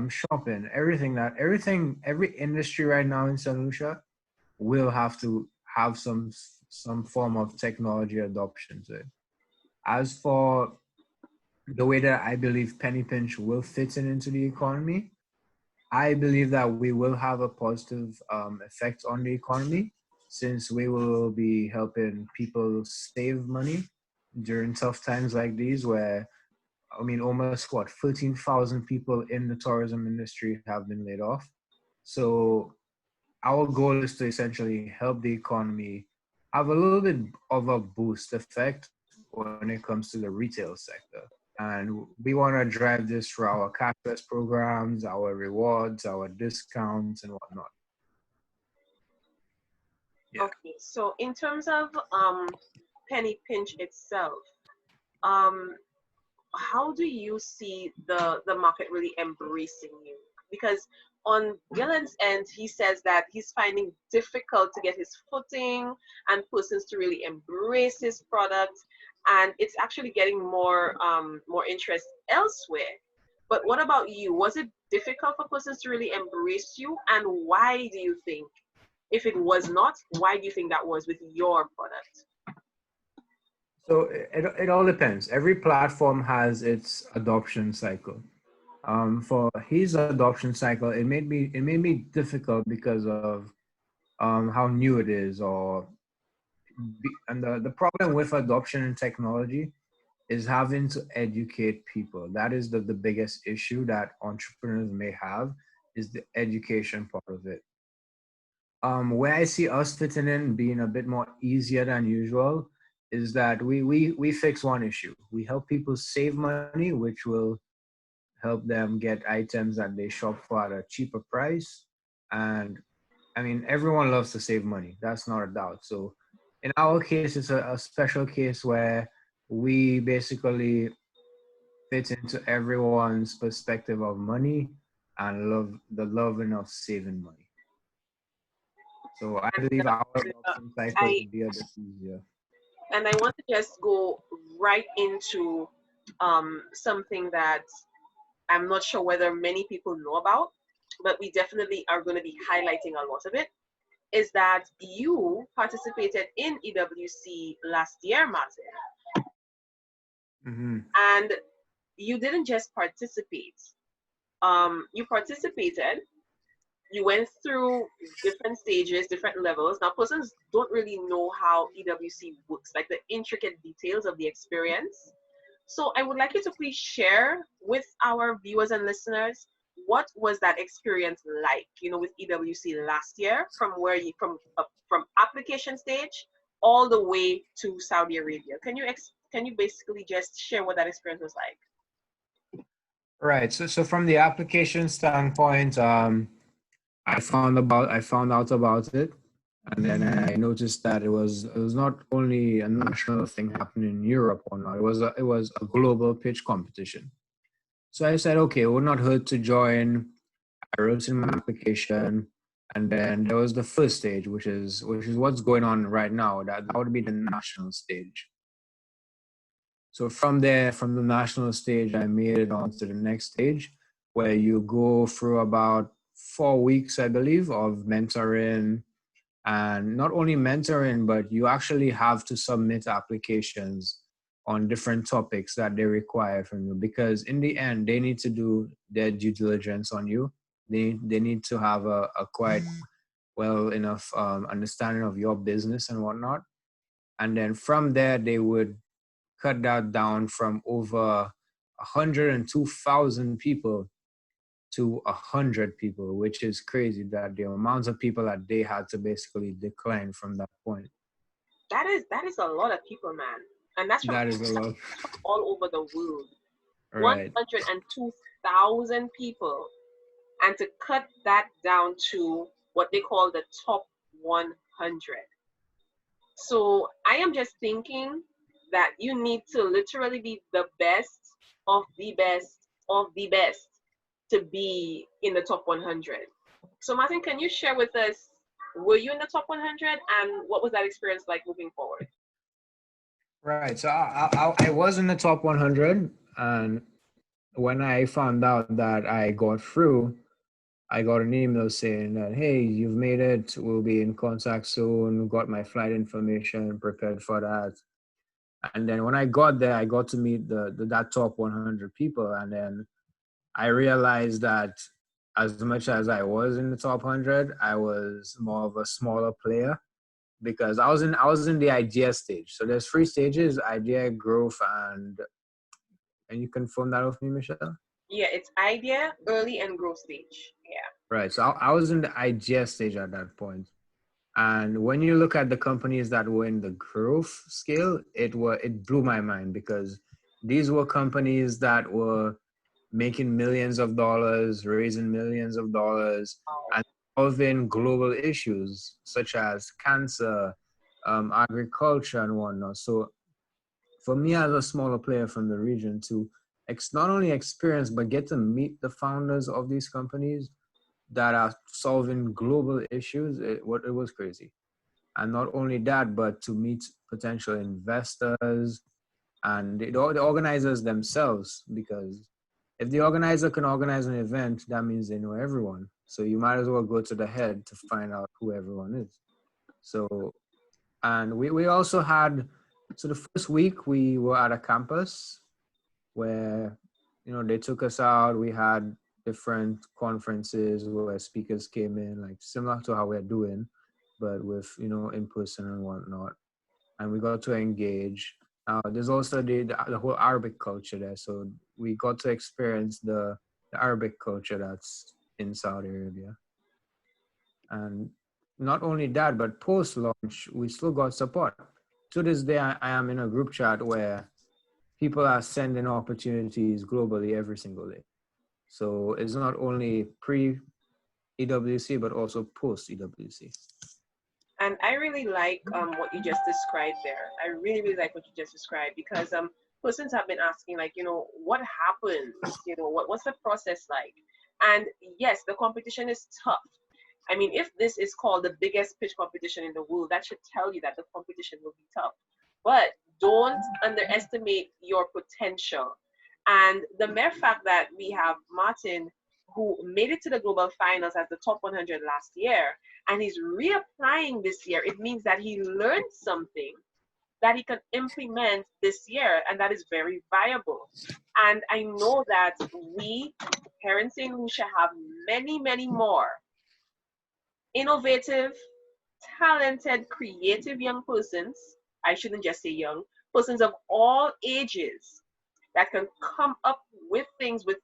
shopping, every industry right now in St. Lucia will have to have some form of technology adoption to it. As for the way that I believe Penny Pinch will fit into the economy, I believe that we will have a positive effect on the economy since we will be helping people save money during tough times like these where, I mean, almost 13,000 people in the tourism industry have been laid off. So our goal is to essentially help the economy have a little bit of a boost effect when it comes to the retail sector. And we want to drive this through our cashless programs, our rewards, our discounts, and whatnot. Yeah. Okay, so in terms of Penny Pinch itself, um, how do you see the market really embracing you? Because on Gilland's end, he says that he's finding difficult to get his footing and persons to really embrace his product, and it's actually getting more interest elsewhere. But what about you? Was it difficult for persons to really embrace you, and why do you think? If it was not, why do you think that was with your product? So it all depends. Every platform has its adoption cycle. For his adoption cycle, it may be difficult because of how new it is, and the problem with adoption in technology is having to educate people. That is the biggest issue that entrepreneurs may have is the education part of it. Where I see us fitting in being a bit more easier than usual is that we fix one issue. We help people save money, which will help them get items that they shop for at a cheaper price. And I mean, everyone loves to save money. That's not a doubt. So in our case, it's a special case where we basically fit into everyone's perspective of money and the loving of saving money. So I believe our adoption cycle I will be a bit easier. and I want to just go right into something that I'm not sure whether many people know about, but we definitely are going to be highlighting a lot of it. Is that you participated in EWC last year, Martin, Mm-hmm. and you didn't just participate. You participated, you went through different stages, different levels. Now, persons don't really know how EWC works, like the intricate details of the experience. So I would like you to please share with our viewers and listeners, what was that experience like, with EWC last year, from where you from application stage all the way to Saudi Arabia. Can you basically just share what that experience was like? Right. So from the application standpoint, I found out about it, and then I noticed that it was not only a national thing happening in Europe or not. It was a global pitch competition. So I said, okay, it would not hurt to join. I wrote in my application, and then there was the first stage, which is what's going on right now. That would be the national stage. So from there, from the national stage, I made it on to the next stage, where you go through about 4 weeks, I believe, of mentoring. And not only mentoring, but you actually have to submit applications on different topics that they require from you, because in the end, they need to do their due diligence on you. They need to have a quite well enough understanding of your business and whatnot. And then from there, they would cut that down from over 102,000 people to 100 people, which is crazy, that the amount of people that they had to basically decline from that point. That is a lot of people, man. And that's from That is a lot. all over the world. Right. 102,000 people. And to cut that down to what they call the top 100. So I am just thinking that you need to literally be the best of the best of the best to be in the top 100. So Martin, can you share with us, were you in the top 100, and what was that experience like moving forward? Right. So I was in the top 100, and when I found out that I got through, I got an email saying that, hey, you've made it. We'll be in contact soon. Got my flight information, prepared for that. And then when I got there, I got to meet that top 100 people. And then I realized that as much as I was in the top 100, I was more of a smaller player, because I was in the idea stage. So there's 3 stages: idea, growth, and you confirm that with me, Michelle? Yeah, it's idea, early, and growth stage. Yeah. Right. So I was in the idea stage at that point. And when you look at the companies that were in the growth scale, it blew my mind, because these were companies that were making millions of dollars, raising millions of dollars, and solving global issues such as cancer, agriculture, and whatnot. So for me, as a smaller player from the region, to not only experience but get to meet the founders of these companies that are solving global issues, it was crazy. And not only that, but to meet potential investors and the organizers themselves, because if the organizer can organize an event, that means they know everyone. So you might as well go to the head to find out who everyone is. So, and we also had, so the first week we were at a campus where, they took us out. We had different conferences where speakers came in, like similar to how we're doing, but with, in person and whatnot. And we got to engage. There's also the whole Arabic culture there. So we got to experience the Arabic culture that's in Saudi Arabia. And not only that, but post-launch, we still got support. To this day, I am in a group chat where people are sending opportunities globally every single day. So it's not only pre-EWC, but also post-EWC. And I really like what you just described there. I really, really like what you just described, because persons have been asking, like, what happens? What's the process like? And yes, the competition is tough. I mean, if this is called the biggest pitch competition in the world, that should tell you that the competition will be tough. But don't underestimate your potential. And the mere fact that we have Martin, who made it to the global finals as the top 100 last year, and he's reapplying this year, it means that he learned something that he can implement this year, and that is very viable. And I know that we, here in St. Lucia, have many, many more innovative, talented, creative young persons, I shouldn't just say young, persons of all ages that can come up with things, with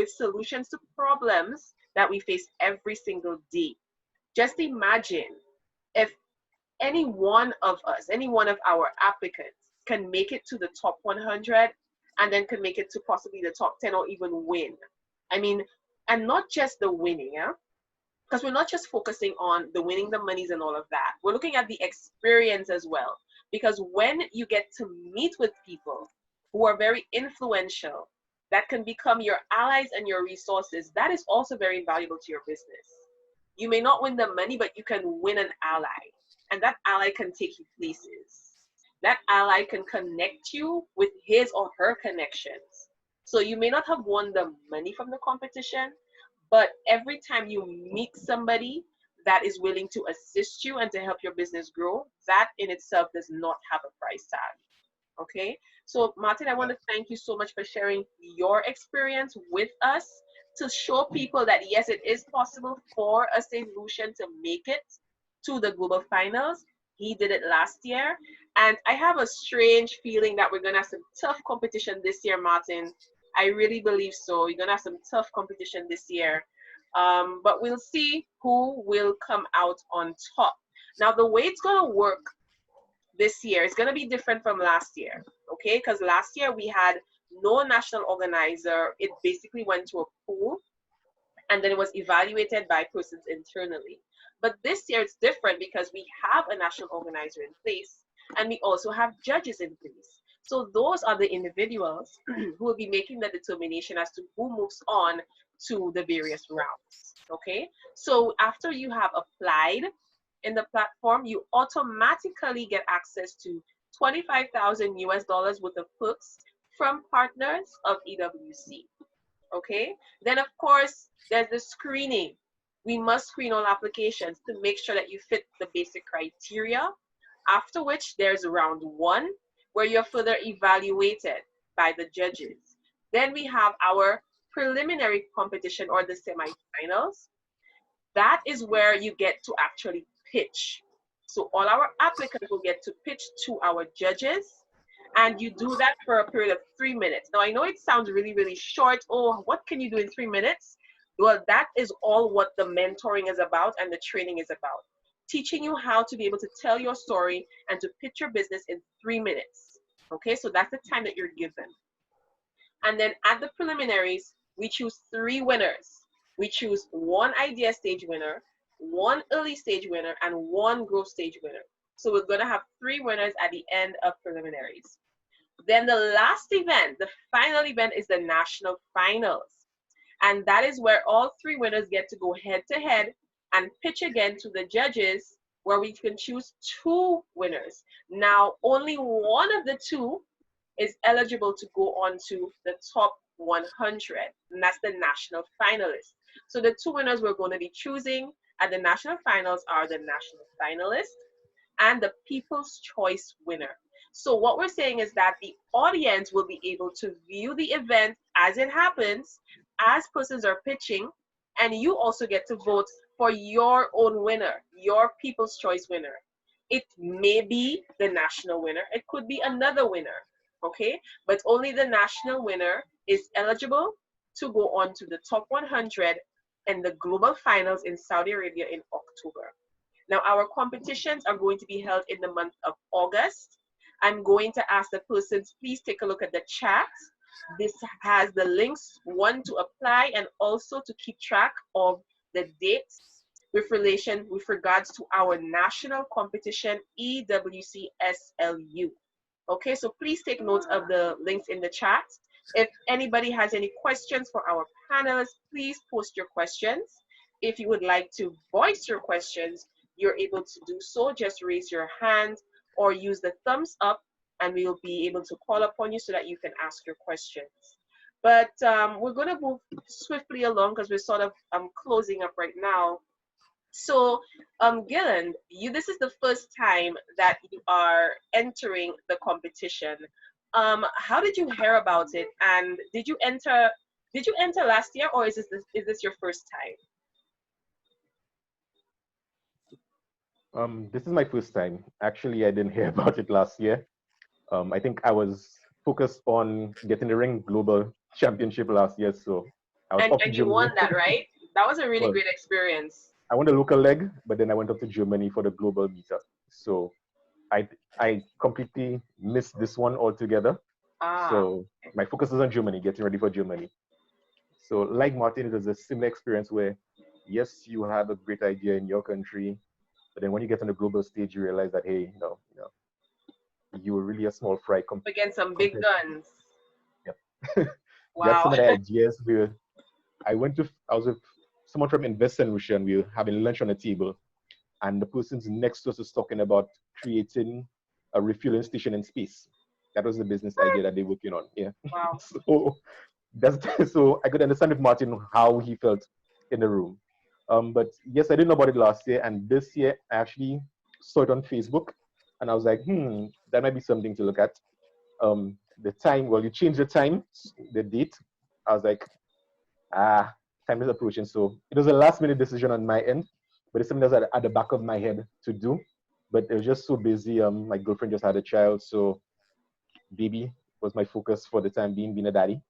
solutions to problems that we face every single day. Just imagine if any one of us, any one of our applicants can make it to the top 100 and then can make it to possibly the top 10 or even win. I mean, and not just the winning, yeah? Because we're not just focusing on the winning the monies and all of that. We're looking at the experience as well. Because when you get to meet with people who are very influential, that can become your allies and your resources, that is also very valuable to your business. You may not win the money, but you can win an ally. And that ally can take you places. That ally can connect you with his or her connections. So you may not have won the money from the competition, but every time you meet somebody that is willing to assist you and to help your business grow, that in itself does not have a price tag. Okay, so Martin, I want to thank you so much for sharing your experience with us to show people that yes, it is possible for a St. Lucian to make it to the global finals. He did it last year, and I have a strange feeling that we're gonna have some tough competition this year, Martin. I really believe so. You're gonna have some tough competition this year, but we'll see who will come out on top. Now, the way it's gonna work this year is going to be different from last year, okay? Because last year we had no national organizer. It basically went to a pool and then it was evaluated by persons internally. But this year it's different because we have a national organizer in place and we also have judges in place. So those are the individuals who will be making the determination as to who moves on to the various rounds, okay? So after you have applied in the platform, you automatically get access to 25,000 US dollars worth of perks from partners of EWC. Okay, then of course there's the screening. We must screen all applications to make sure that you fit the basic criteria, after which there's round one where you're further evaluated by the judges. Then we have our preliminary competition or the semifinals. That is where you get to actually pitch. So all our applicants will get to pitch to our judges, and you do that for a period of 3 minutes. Now, I know it sounds really, really short. Oh, what can you do in 3 minutes? Well, that is all what the mentoring is about and the training is about. Teaching you how to be able to tell your story and to pitch your business in 3 minutes. Okay, so that's the time that you're given. And then at the preliminaries, we choose 3 winners. We choose 1 idea stage winner, 1 early stage winner, and 1 growth stage winner. So we're going to have 3 winners at the end of preliminaries. Then the last event, the final event, is the national finals. And that is where all 3 winners get to go head to head and pitch again to the judges, where we can choose 2 winners. Now, only one of the 2 is eligible to go on to the top 100, and that's the national finalist. So the 2 winners we're going to be choosing at the national finals are the national finalist and the People's Choice winner. So what we're saying is that the audience will be able to view the event as it happens, as persons are pitching, and you also get to vote for your own winner, your People's Choice winner. It may be the national winner, it could be another winner, okay? But only the national winner is eligible to go on to the top 100 and the global finals in Saudi Arabia in October. Now, our competitions are going to be held in the month of August. I'm going to ask the persons, please take a look at the chat. This has the links, one to apply and also to keep track of the dates with regards to our national competition, EWCSLU. Okay, so please take note of the links in the chat. If anybody has any questions for our panelists, please post your questions. If you would like to voice your questions, you're able to do so. Just raise your hand or use the thumbs up and we will be able to call upon you so that you can ask your questions. But we're going to move swiftly along because we're sort of closing up right now. So, Gilland, this is the first time that you are entering the competition. How did you hear about it, and did you enter last year, or is this your first time? This is my first time. Actually, I didn't hear about it last year. I think I was focused on getting the Ring Global Championship last year, so I was off to And you won Germany. that, right? That was a really Well, great experience. I won the local leg, but then I went up to Germany for the global meetup. So I I completely missed this one altogether. Ah, So my focus is on Germany, getting ready for Germany. So like Martin, it was a similar experience where, yes, you have a great idea in your country, but then when you get on the global stage, you realize that, hey, you were really a small fry against some big compared. guns. Yep. You had Wow. some of the ideas. I was with someone from Invest in Lucia, and we were having lunch on the table, and the person's next to us was talking about creating a refueling station in space. That was the business idea that they're working on. Yeah. Wow. So that's so I could understand with Martin how he felt in the room. But yes, I didn't know about it last year, and this year I actually saw it on Facebook, and I was like, that might be something to look at. The time, well, you changed the time, the date. I was like, time is approaching. So it was a last minute decision on my end, but it's something that's at the back of my head to do. But it was just so busy. My girlfriend just had a child, so baby was my focus for the time being a daddy.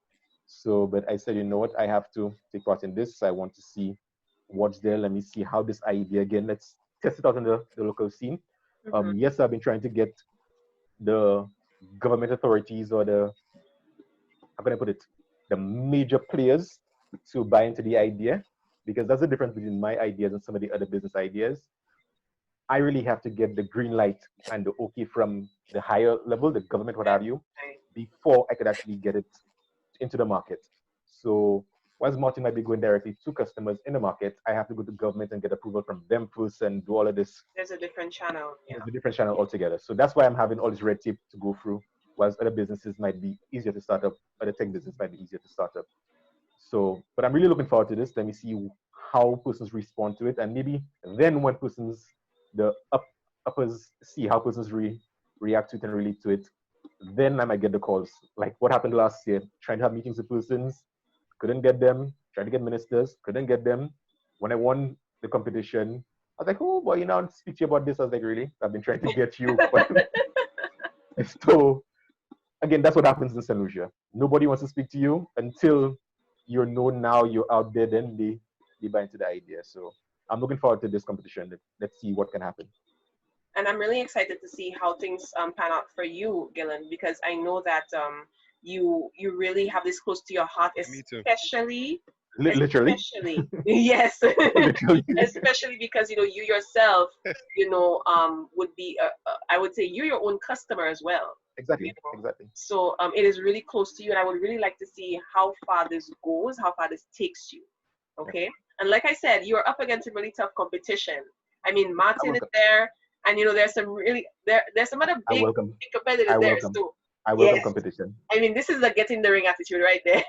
So, but I said, you know what, I have to take part in this. I want to see what's there. Let me see how this idea again. Let's test it out in the local scene. Hmm. Yes, I've been trying to get the government authorities or how can I put it, the major players to buy into the idea, because that's the difference between my ideas and some of the other business ideas. I really have to get the green light and the okay from the higher level, the government, what have you, Right. before I could actually get it into the market. So whilst Martin might be going directly to customers in the market, I have to go to government and get approval from them first and do all of this. There's a different channel. Yeah. There's a different channel altogether. So that's why I'm having all this red tape to go through, whilst other businesses might be easier to start up, other tech business might be easier to start up. So, but I'm really looking forward to this. Let me see how persons respond to it, and maybe then when persons, the uppers see how persons react to it and relate to it, then I might get the calls. Like what happened last year, trying to have meetings with persons, couldn't get them. Trying to get ministers, couldn't get them. When I won the competition, I was like, oh boy, I'll speak to you about this. I was like, really? I've been trying to get you. So again, that's what happens in St. Lucia. Nobody wants to speak to you until you're known now, you're out there, then they buy into the idea. So I'm looking forward to this competition. Let's see what can happen. And I'm really excited to see how things pan out for you, Gilland, because I know that you really have this close to your heart, Me too. especially Literally. especially yes, Literally. especially because you yourself would be I would say you're your own customer as well. Exactly. Exactly. So it is really close to you, and I would really like to see how far this goes, how far this takes you. Okay, Yeah. and like I said, you're up against a really tough competition. I mean, I Martin is welcome. there, and there's some really there's some other I big, welcome. big competitors I there welcome. too. I welcome Yes, competition. I mean this is the get in the ring attitude right there.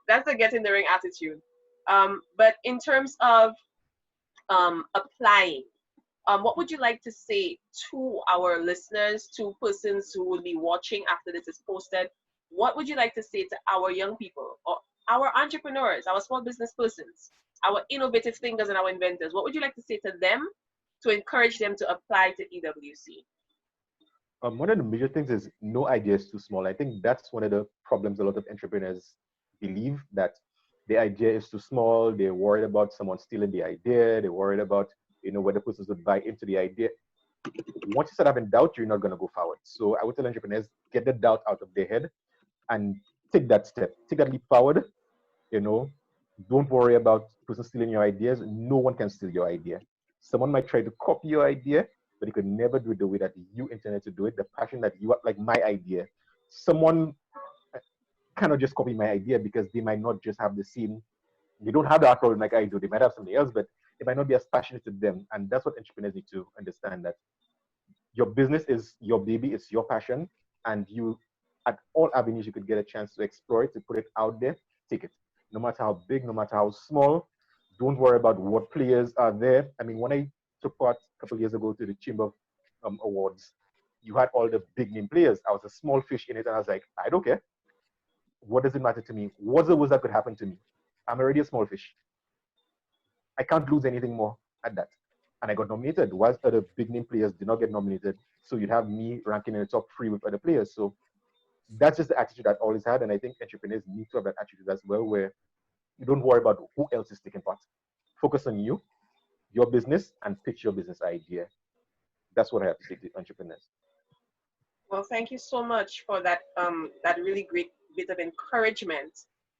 That's the get in the ring attitude. But in terms of applying, what would you like to say to our listeners, to persons who will be watching after this is posted? What would you like to say to our young people or our entrepreneurs, our small business persons, our innovative thinkers and our inventors? What would you like to say to them to encourage them to apply to EWC? One of the major things is no idea is too small. I think that's one of the problems a lot of entrepreneurs believe, that the idea is too small. They're worried about someone stealing the idea. They're worried about, whether persons would buy into the idea. Once you start having doubt, you're not going to go forward. So I would tell entrepreneurs, get the doubt out of their head and take that step, take that leap forward. Don't worry about person stealing your ideas. No one can steal your idea. Someone might try to copy your idea, but you could never do it the way that you intended to do it, the passion that you have, like my idea. Someone cannot just copy my idea because they might not just have the same, they don't have the art problem like I do. They might have something else, but it might not be as passionate to them. And that's what entrepreneurs need to understand, that your business is your baby, it's your passion, and you, at all avenues you could get a chance to explore it, to put it out there, take it. No matter how big, no matter how small, don't worry about what players are there. I mean, when I took part a couple of years ago to the Chamber Awards, you had all the big name players. I was a small fish in it, and I was like, I don't care. What does it matter to me? What's the worst that could happen to me? I'm already a small fish. I can't lose anything more at that. and I got nominated, whilst other big name players did not get nominated. So you'd have me ranking in the top 3 with other players. So that's just the attitude I've always had. And I think entrepreneurs need to have that attitude as well, where you don't worry about who else is taking part. Focus on you, your business, and pitch your business idea. That's what I have to say to entrepreneurs. Well, thank you so much for that that really great bit of encouragement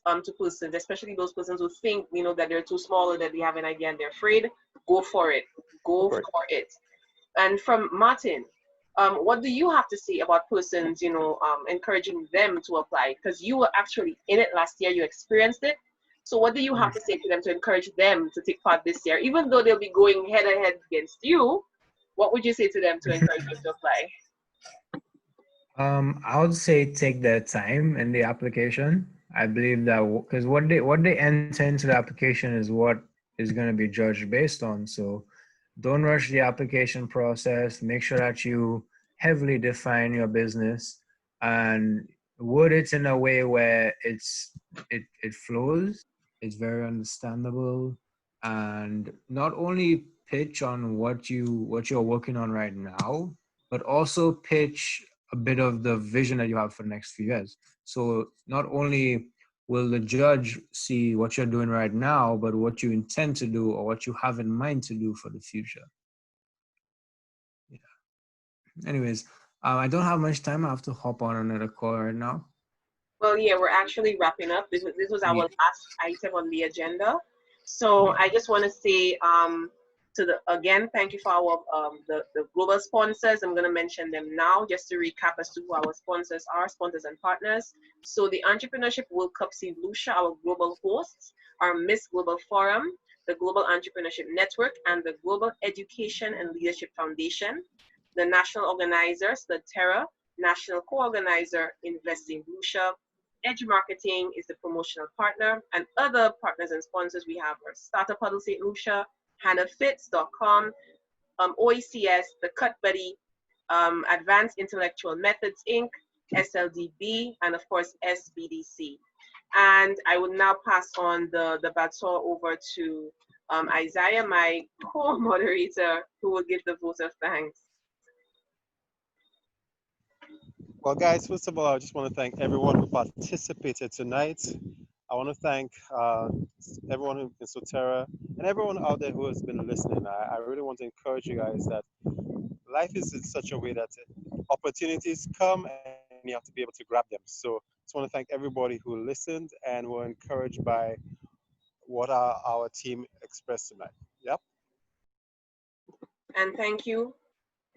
to persons, especially those persons who think, you know, that they're too small or that they have an idea and they're afraid. Go for it. Go for it. And from Martin, what do you have to say about persons, you know, encouraging them to apply? Because you were actually in it last year, you experienced it. So what do you have to say to them to encourage them to take part this year? Even though they'll be going head to head against you, what would you say to them to encourage them to apply? I would say take their time in the application. I believe that because what they enter into the application is what is going to be judged based on. So don't rush the application process. Make sure that you heavily define your business and word it in a way where it flows, it's very understandable, and not only pitch on what you're working on right now, but also pitch a bit of the vision that you have for the next few years. So not only will the judge see what you're doing right now, but what you intend to do or what you have in mind to do for the future. Yeah. Anyways, I don't have much time. I have to hop on another call right now. Well, yeah, we're actually wrapping up. This was our last item on the agenda. So I just want to say again, thank you for our the global sponsors. I'm going to mention them now just to recap as to who our sponsors are, sponsors and partners. So the Entrepreneurship World Cup St. Lucia, our global hosts, our Miss Global Forum, the Global Entrepreneurship Network, and the Global Education and Leadership Foundation. The national organizers, the Terra, national co-organizer, Invest in Lucia. Edge Marketing is the promotional partner, and other partners and sponsors we have are Startup Huddle St. Lucia, hannafits.com, OECS, The Cut Buddy, Advanced Intellectual Methods Inc., SLDB, and of course SBDC. And I will now pass on the baton over to Isaiah, my co-moderator, who will give the vote of thanks. Well, guys, first of all, I just want to thank everyone who participated tonight. I want to thank everyone in Soterra and everyone out there who has been listening. I really want to encourage you guys that life is in such a way that opportunities come and you have to be able to grab them. So I just want to thank everybody who listened and were encouraged by what our team expressed tonight. Yep. And thank you,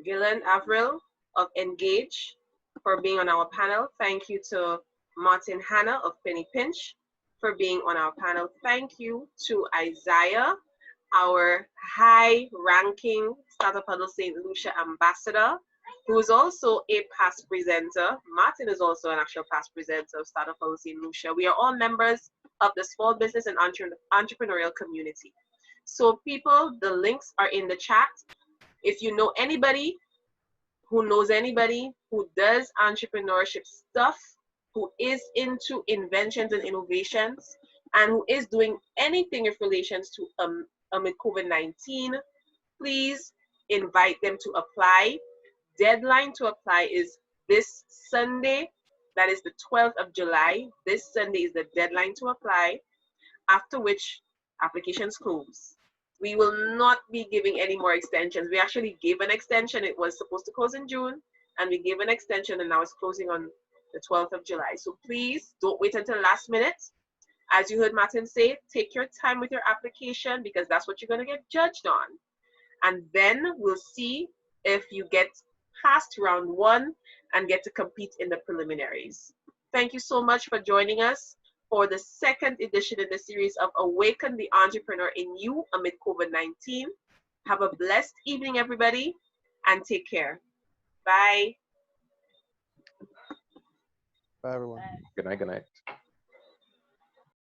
Gilland Avril of Engage, for being on our panel. Thank you to Martin Hanna of Penny Pinch for being on our panel. Thank you to Isaiah, our high-ranking Startup Huddle St. Lucia ambassador, who is also a past presenter. Martin is also an actual past presenter of Startup Huddle St. Lucia. We are all members of the small business and entrepreneurial community. So people, the links are in the chat. If you know anybody who knows anybody who does entrepreneurship stuff, who is into inventions and innovations, and who is doing anything in relations to amid COVID-19, please invite them to apply. Deadline to apply is this Sunday. That is the 12th of July. This Sunday is the deadline to apply, after which applications close. We will not be giving any more extensions. We actually gave an extension. It was supposed to close in June, and we gave an extension, and now it's closing on the 12th of July. So please don't wait until last minute. As you heard Martin say, take your time with your application because that's what you're going to get judged on. And then we'll see if you get past round 1 and get to compete in the preliminaries. Thank you so much for joining us for the second edition in the series of Awaken the Entrepreneur in You amid COVID-19. Have a blessed evening, everybody, and take care. Bye. Bye, everyone. Good night. Good night.